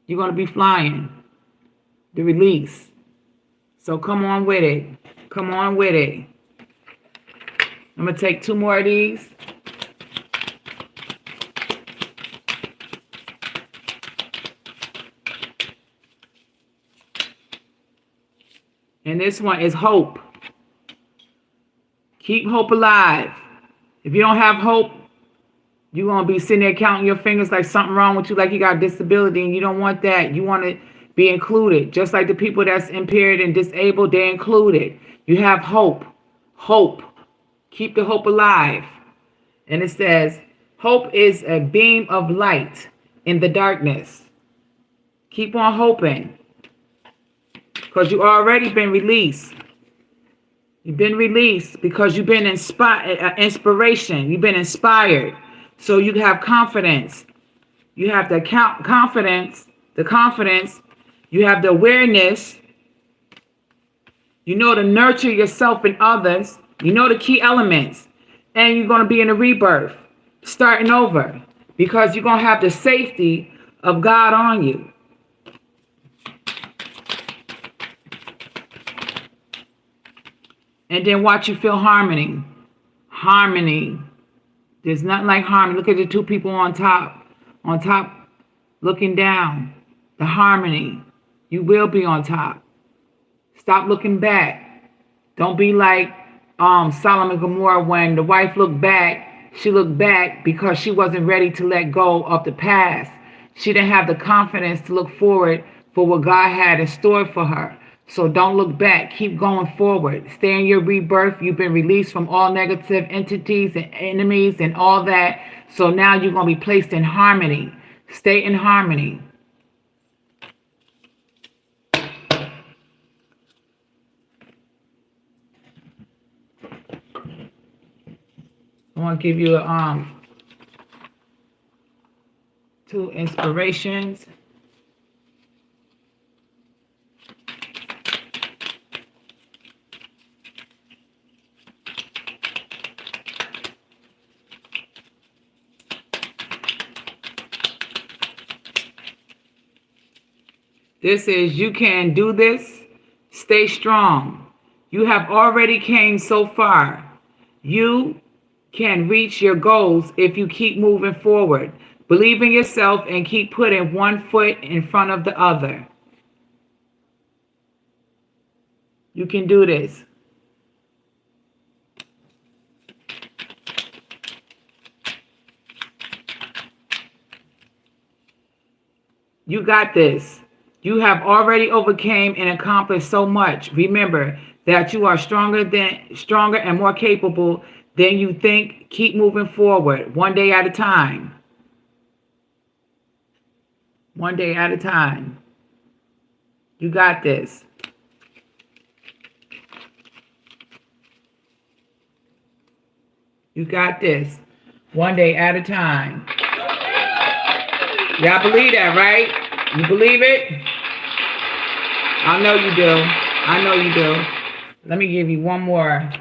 You're going to be flying. The release. So come on with it. Come on with it. I'm going to take 2 more of these. And this one is hope. Keep hope alive. If you don't have hope, you're going to be sitting there counting your fingers like something wrong with you, like you got a disability, and you don't want that. You want to be included. Just like the people that's impaired and disabled, they're included. You have hope. Hope. Keep the hope alive. And it says, hope is a beam of light in the darkness. Keep on hoping. Because you already been released. You've been released because you've been inspiration. You've been inspired. So you have confidence. You have the confidence. You have the awareness. You know to nurture yourself and others. You know the key elements. And you're going to be in a rebirth. Starting over. Because you're going to have the safety of God on you. And then watch you feel harmony. Harmony. There's nothing like harmony. Look at the 2 people on top. On top, looking down. The harmony. You will be on top. Stop looking back. Don't be like Sodom and Gomorrah when the wife looked back. She looked back because she wasn't ready to let go of the past. She didn't have the confidence to look forward for what God had in store for her. So don't look back. Keep going forward. Stay in your rebirth. You've been released from all negative entities and enemies and all that. So now you're going to be placed in harmony. Stay in harmony. I want to give you 2 inspirations. This is, you can do this. Stay strong. You have already came so far. You can reach your goals if you keep moving forward. Believe in yourself and keep putting one foot in front of the other. You can do this. You got this. You have already overcame and accomplished so much. Remember that you are stronger and more capable than you think. Keep moving forward, one day at a time. One day at a time. You got this. You got this. One day at a time. Y'all believe that, right? You believe it? I know you do. I know you do. Let me give you one more.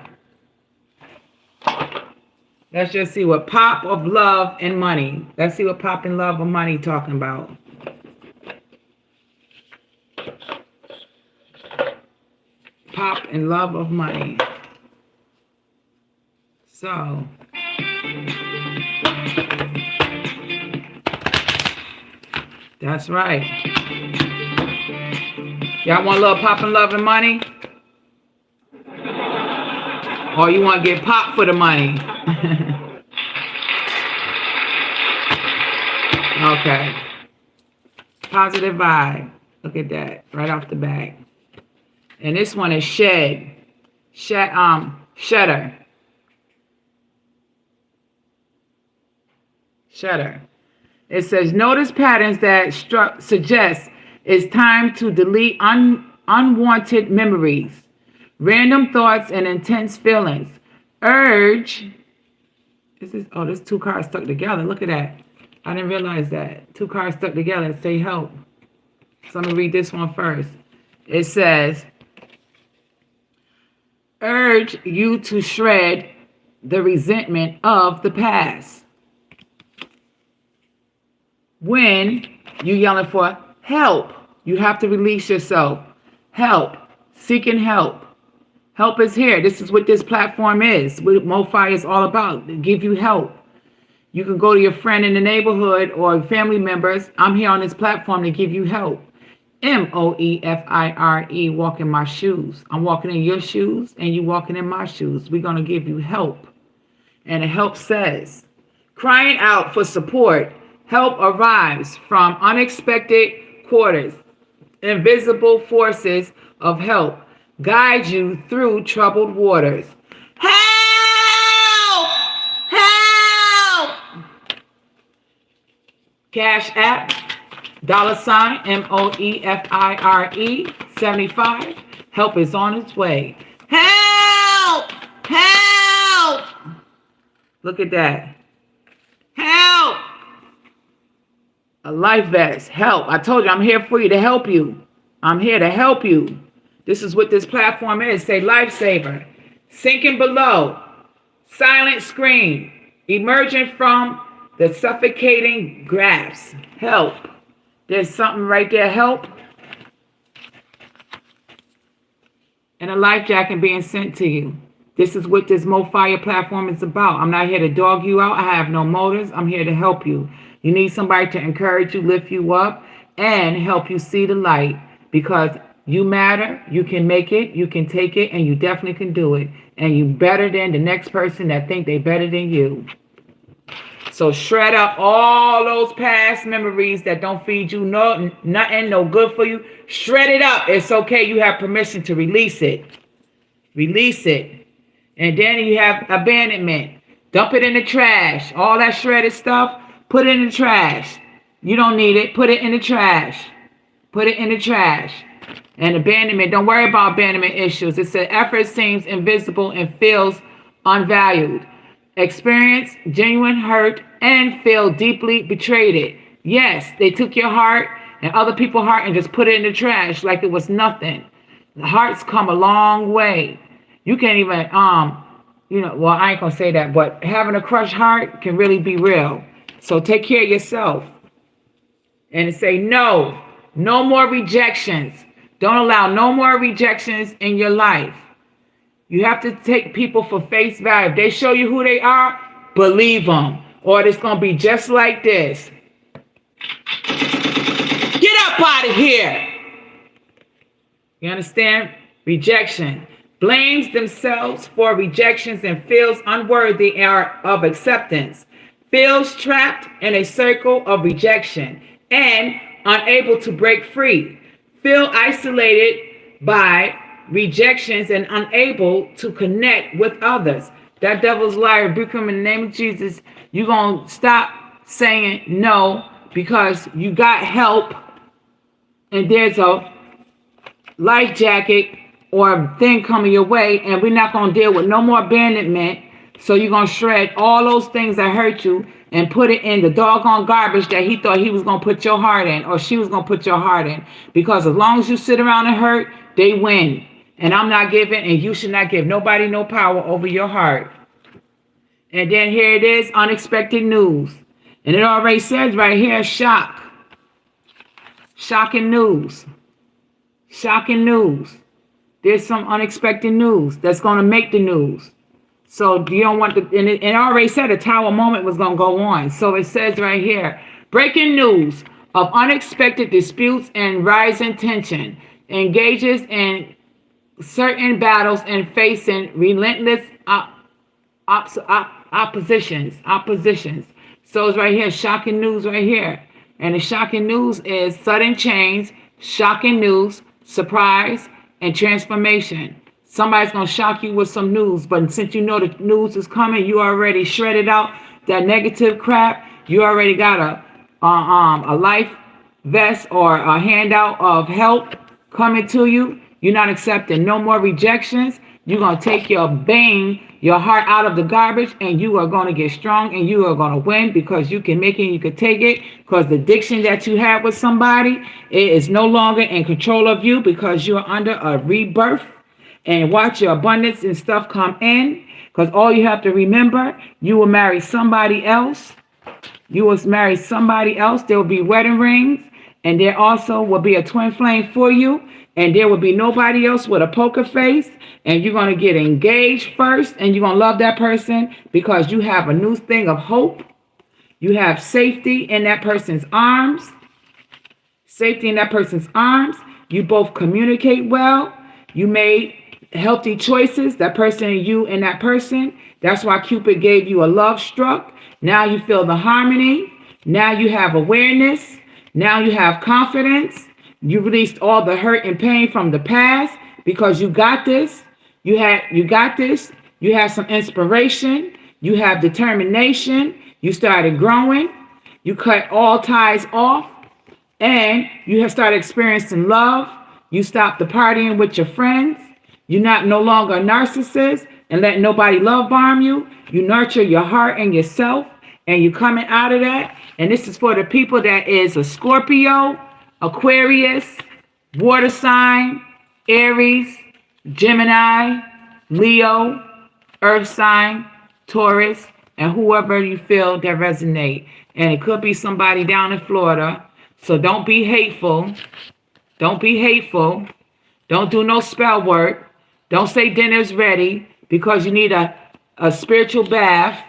Let's just see what Pop of Love and Money. Let's see what Pop and Love and Money talking about. Pop and Love of Money. So, that's right. Y'all want a little Pop and Love and Money? Or you want to get popped for the money? Okay. Positive vibe. Look at that. Right off the bat. And this one is Shudder. Shudder. It says, notice patterns that suggest it's time to delete unwanted memories, random thoughts, and intense feelings. Urge. There's two cards stuck together. Look at that. I didn't realize that. Two cards stuck together say help. So I'm going to read this one first. It says, urge you to shred the resentment of the past. When you're yelling for help, you have to release yourself. Help. Seeking help. Help is here. This is what this platform is. What Moefire is all about. To give you help. You can go to your friend in the neighborhood or family members. I'm here on this platform to give you help. Moefire, walk in my shoes. I'm walking in your shoes and you walking in my shoes. We're going to give you help. And the help says, crying out for support. Help arrives from unexpected quarters. Invisible forces of help guide you through troubled waters. Help! Help! Cash App, $, Moefire 75. Help is on its way. Help! Help! Look at that. Help! A life vest. Help. I told you I'm here for you to help you. I'm here to help you. This is what this platform is. Say lifesaver. Sinking below. Silent scream. Emerging from the suffocating grasp. Help. There's something right there. Help. And a life jacket being sent to you. This is what this Moefire platform is about. I'm not here to dog you out. I have no motives. I'm here to help you. You need somebody to encourage you, lift you up, and help you see the light. Because you matter, you can make it, you can take it, and you definitely can do it. And you better than the next person that think they better than you. So shred up all those past memories that don't feed you nothing, no good for you. Shred it up. It's okay. You have permission to release it. Release it. And then you have abandonment. Dump it in the trash. All that shredded stuff. Put it in the trash. You don't need it. Put it in the trash. Put it in the trash. And abandonment. Don't worry about abandonment issues. It said effort seems invisible and feels unvalued. Experience genuine hurt and feel deeply betrayed. Yes, they took your heart and other people's heart and just put it in the trash like it was nothing. The hearts come a long way. You can't even, well, I ain't gonna say that, but having a crushed heart can really be real. So take care of yourself and say no more rejections. Don't allow no more rejections in your life. You have to take people for face value. If they show you who they are, believe them, or it's going to be just like this. Get up out of here. You understand? Rejection. Blames themselves for rejections and feels unworthy of acceptance. Feels trapped in a circle of rejection and unable to break free, feel isolated by rejections and unable to connect with others. That devil's liar, rebuke him in the name of Jesus. You're going to stop saying no because you got help and there's a life jacket or a thing coming your way, and we're not going to deal with no more abandonment. So you're going to shred all those things that hurt you and put it in the doggone garbage that he thought he was going to put your heart in, or she was going to put your heart in. Because as long as you sit around and hurt, they win. And I'm not giving, and you should not give nobody no power over your heart. And then here it is, unexpected news. And it already says right here, shock. Shocking news. Shocking news. There's some unexpected news that's going to make the news. So you don't want to, and it already said a tower moment was going to go on. So it says right here, breaking news of unexpected disputes and rising tension, engages in certain battles and facing relentless oppositions. So it's right here, shocking news right here. And the shocking news is sudden change, shocking news, surprise, and transformation. Somebody's going to shock you with some news, but since you know the news is coming, you already shredded out that negative crap. You already got a life vest or a handout of help coming to you. You're not accepting no more rejections. You're going to take your heart out of the garbage, and you are going to get strong, and you are going to win because you can make it, you can take it, because the addiction that you had with somebody, it is no longer in control of you because you're under a rebirth. And watch your abundance and stuff come in, because all you have to remember, you will marry somebody else. You will marry somebody else. There will be wedding rings, and there also will be a twin flame for you, and there will be nobody else with a poker face, and you're going to get engaged first, and you're going to love that person because you have a new thing of hope. You have safety in that person's arms. Safety in that person's arms. You both communicate well. You made healthy choices, that person and you and that person. That's why Cupid gave you a love struck. Now you feel the harmony. Now you have awareness. Now you have confidence. You released all the hurt and pain from the past because you got this. You got this. You have some inspiration. You have determination. You started growing. You cut all ties off, and you have started experiencing love. You stopped the partying with your friends. You're not no longer a narcissist and let nobody love bomb you. You nurture your heart and yourself, and you're coming out of that. And this is for the people that is a Scorpio, Aquarius, water sign, Aries, Gemini, Leo, earth sign, Taurus, and whoever you feel that resonate. And it could be somebody down in Florida. So don't be hateful. Don't be hateful. Don't do no spell work. Don't say dinner's ready because you need a spiritual bath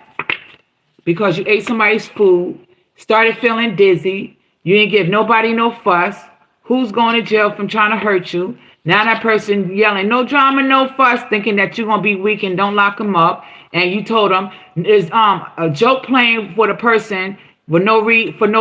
because you ate somebody's food, started feeling dizzy. You didn't give nobody no fuss. Who's going to jail from trying to hurt you? Now that person yelling, no drama, no fuss, thinking that you're going to be weak and don't lock them up. And you told them there's a joke playing for the person for no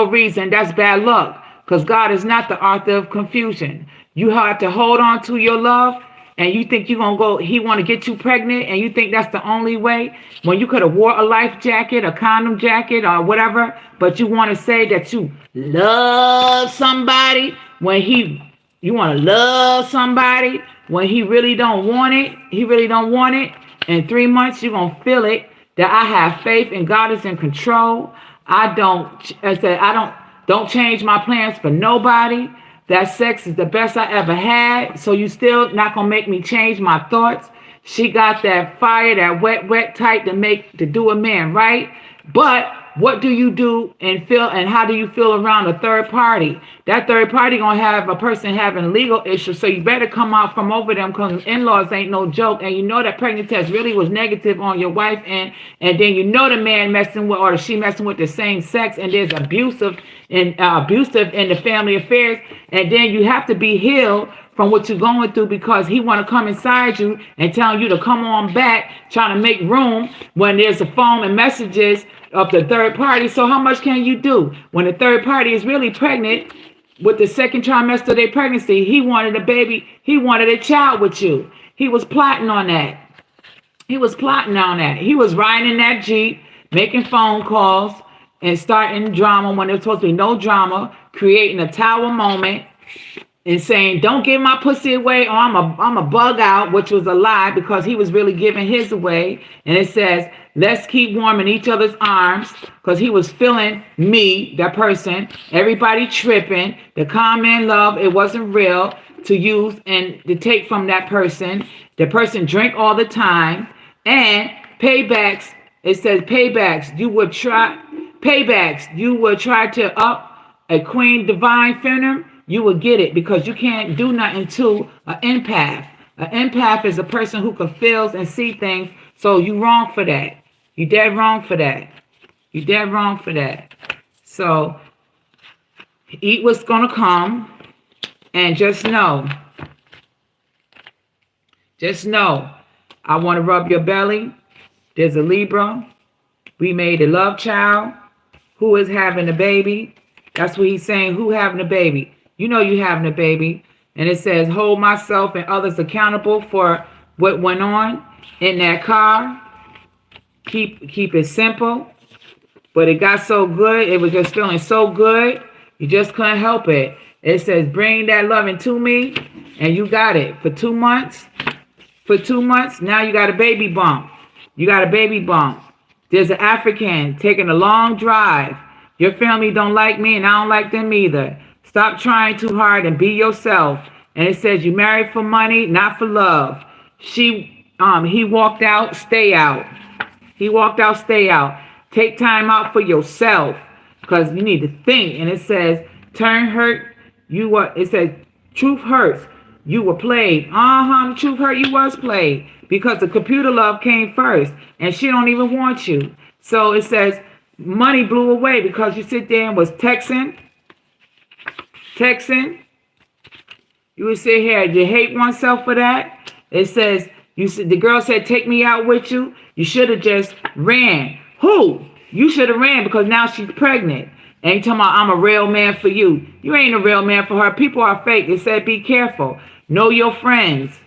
reason. That's bad luck because God is not the author of confusion. You have to hold on to your love. And you think you're going to go, he want to get you pregnant, and you think that's the only way? When you could have wore a life jacket, a condom jacket, or whatever, but you want to say that you love somebody when you want to love somebody when he really don't want it. He really don't want it. In 3 months, you're going to feel it, that I have faith and God is in control. Don't change my plans for nobody. That sex is the best I ever had. So you still not going to make me change my thoughts. She got that fire, that wet type to do a man right. But what do you do and feel, and how do you feel around a third party? That third party going to have a person having a legal issue. So you better come out from over them because in-laws ain't no joke. And you know that pregnant test really was negative on your wife. And then you know the man messing with, or she messing with the same sex. And there's abusive in the family affairs. And then you have to be healed from what you're going through because he want to come inside you and telling you to come on back, trying to make room when there's a phone and messages of the third party. So how much can you do when the third party is really pregnant with the second trimester of their pregnancy, he wanted a baby. He wanted a child with you. He was plotting on that. He was plotting on that. He was riding in that Jeep, making phone calls and starting drama when there's supposed to be no drama, creating a tower moment and saying, don't give my pussy away or I'm a bug out, which was a lie because he was really giving his away. And it says, let's keep warm in each other's arms because he was feeling me, that person, everybody tripping, the common love, it wasn't real to use and to take from that person. The person drank all the time and paybacks. It says paybacks. You would try to up a queen divine feminine, you will get it because you can't do nothing to an empath. An empath is a person who can feel and see things. So you wrong for that. You dead wrong for that. You dead wrong for that. So eat what's gonna come, and just know. I want to rub your belly. There's a Libra. We made a love child. Who is having a baby? That's what he's saying. Who having a baby? You know you having a baby. And it says, hold myself and others accountable for what went on in that car. Keep it simple. But it got so good. It was just feeling so good. You just couldn't help it. It says, bring that loving to me. And you got it. For 2 months. Now you got a baby bump. There's an African taking a long drive. Your family don't like me and I don't like them either. Stop trying too hard and be yourself. And it says you married for money, not for love. He walked out, stay out. Take time out for yourself because you need to think. And it says turn hurt. It says truth hurts. You were played. The truth hurt. You was played because the computer love came first and she don't even want you. So it says money blew away because you sit there and was texting. You would sit here. You hate oneself for that. It says the girl said, take me out with you. You should have just ran. Who? You should have ran because now she's pregnant. And you talking about I'm a real man for you. You ain't a real man for her. People are fake. It said be careful. Know your friends.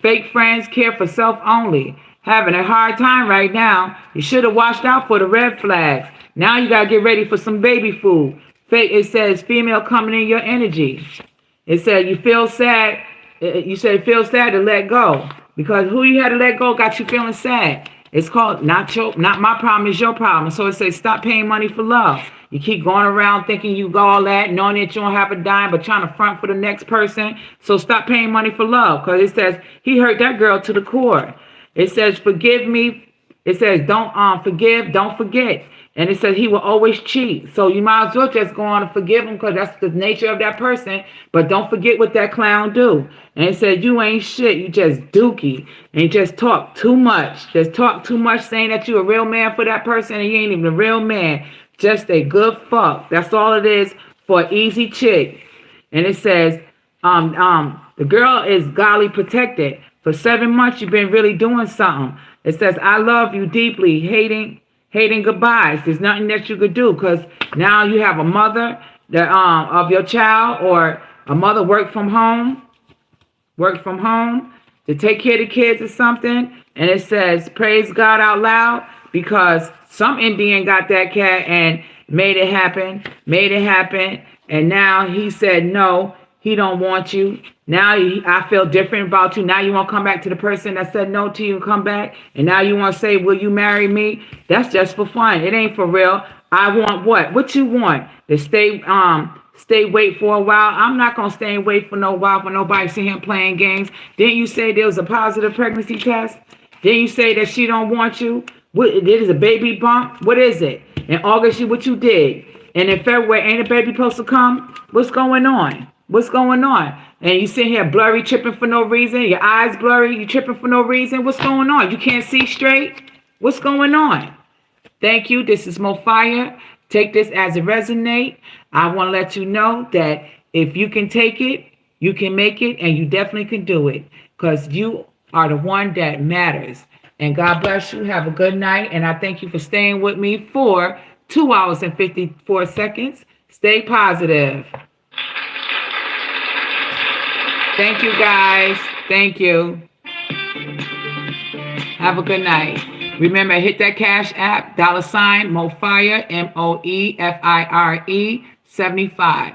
Fake friends care for self only. Having a hard time right now. You should have watched out for the red flags. Now you got to get ready for some baby food. It says female coming in your energy. It said you feel sad. You said feel sad to let go. Because who you had to let go got you feeling sad. It's called not my problem is your problem. So it says stop paying money for love. You keep going around thinking you got all that, knowing that you don't have a dime, but trying to front for the next person. So stop paying money for love. Because it says he hurt that girl to the core. It says forgive me. It says don't forgive, don't forget. And it says he will always cheat. So you might as well just go on and forgive him because that's the nature of that person. But don't forget what that clown do. And it said you ain't shit. You just dookie. And you just talk too much. Saying that you a real man for that person and you ain't even a real man. Just a good fuck. That's all it is for an easy chick. And it says the girl is godly protected. For 7 months you've been really doing something. It says I love you deeply. Hating goodbyes. There's nothing that you could do because now you have a mother that of your child or a mother work from home to take care of the kids or something. And it says praise God out loud because some Indian got that cat and made it happen. And now he said no, he don't want you. Now I feel different about you. Now you want to come back to the person that said no to you and come back. And now you want to say, will you marry me? That's just for fun. It ain't for real. I want what? What you want? To stay wait for a while? I'm not going to stay and wait for no while for nobody see him playing games. Didn't you say there was a positive pregnancy test? Didn't you say that she don't want you? It is a baby bump? What is it? In August, what you did? And in February, ain't a baby supposed to come? What's going on? And you sit here blurry, tripping for no reason. Your eyes blurry, you tripping for no reason. What's going on? You can't see straight? What's going on? Thank you. This is Moefire. Take this as it resonate. I want to let you know that if you can take it, you can make it, and you definitely can do it because you are the one that matters. And God bless you. Have a good night. And I thank you for staying with me for 2 hours and 54 seconds. Stay positive. Thank you, guys. Thank you. Have a good night. Remember, hit that Cash App, $ Moefire, Moefire 75.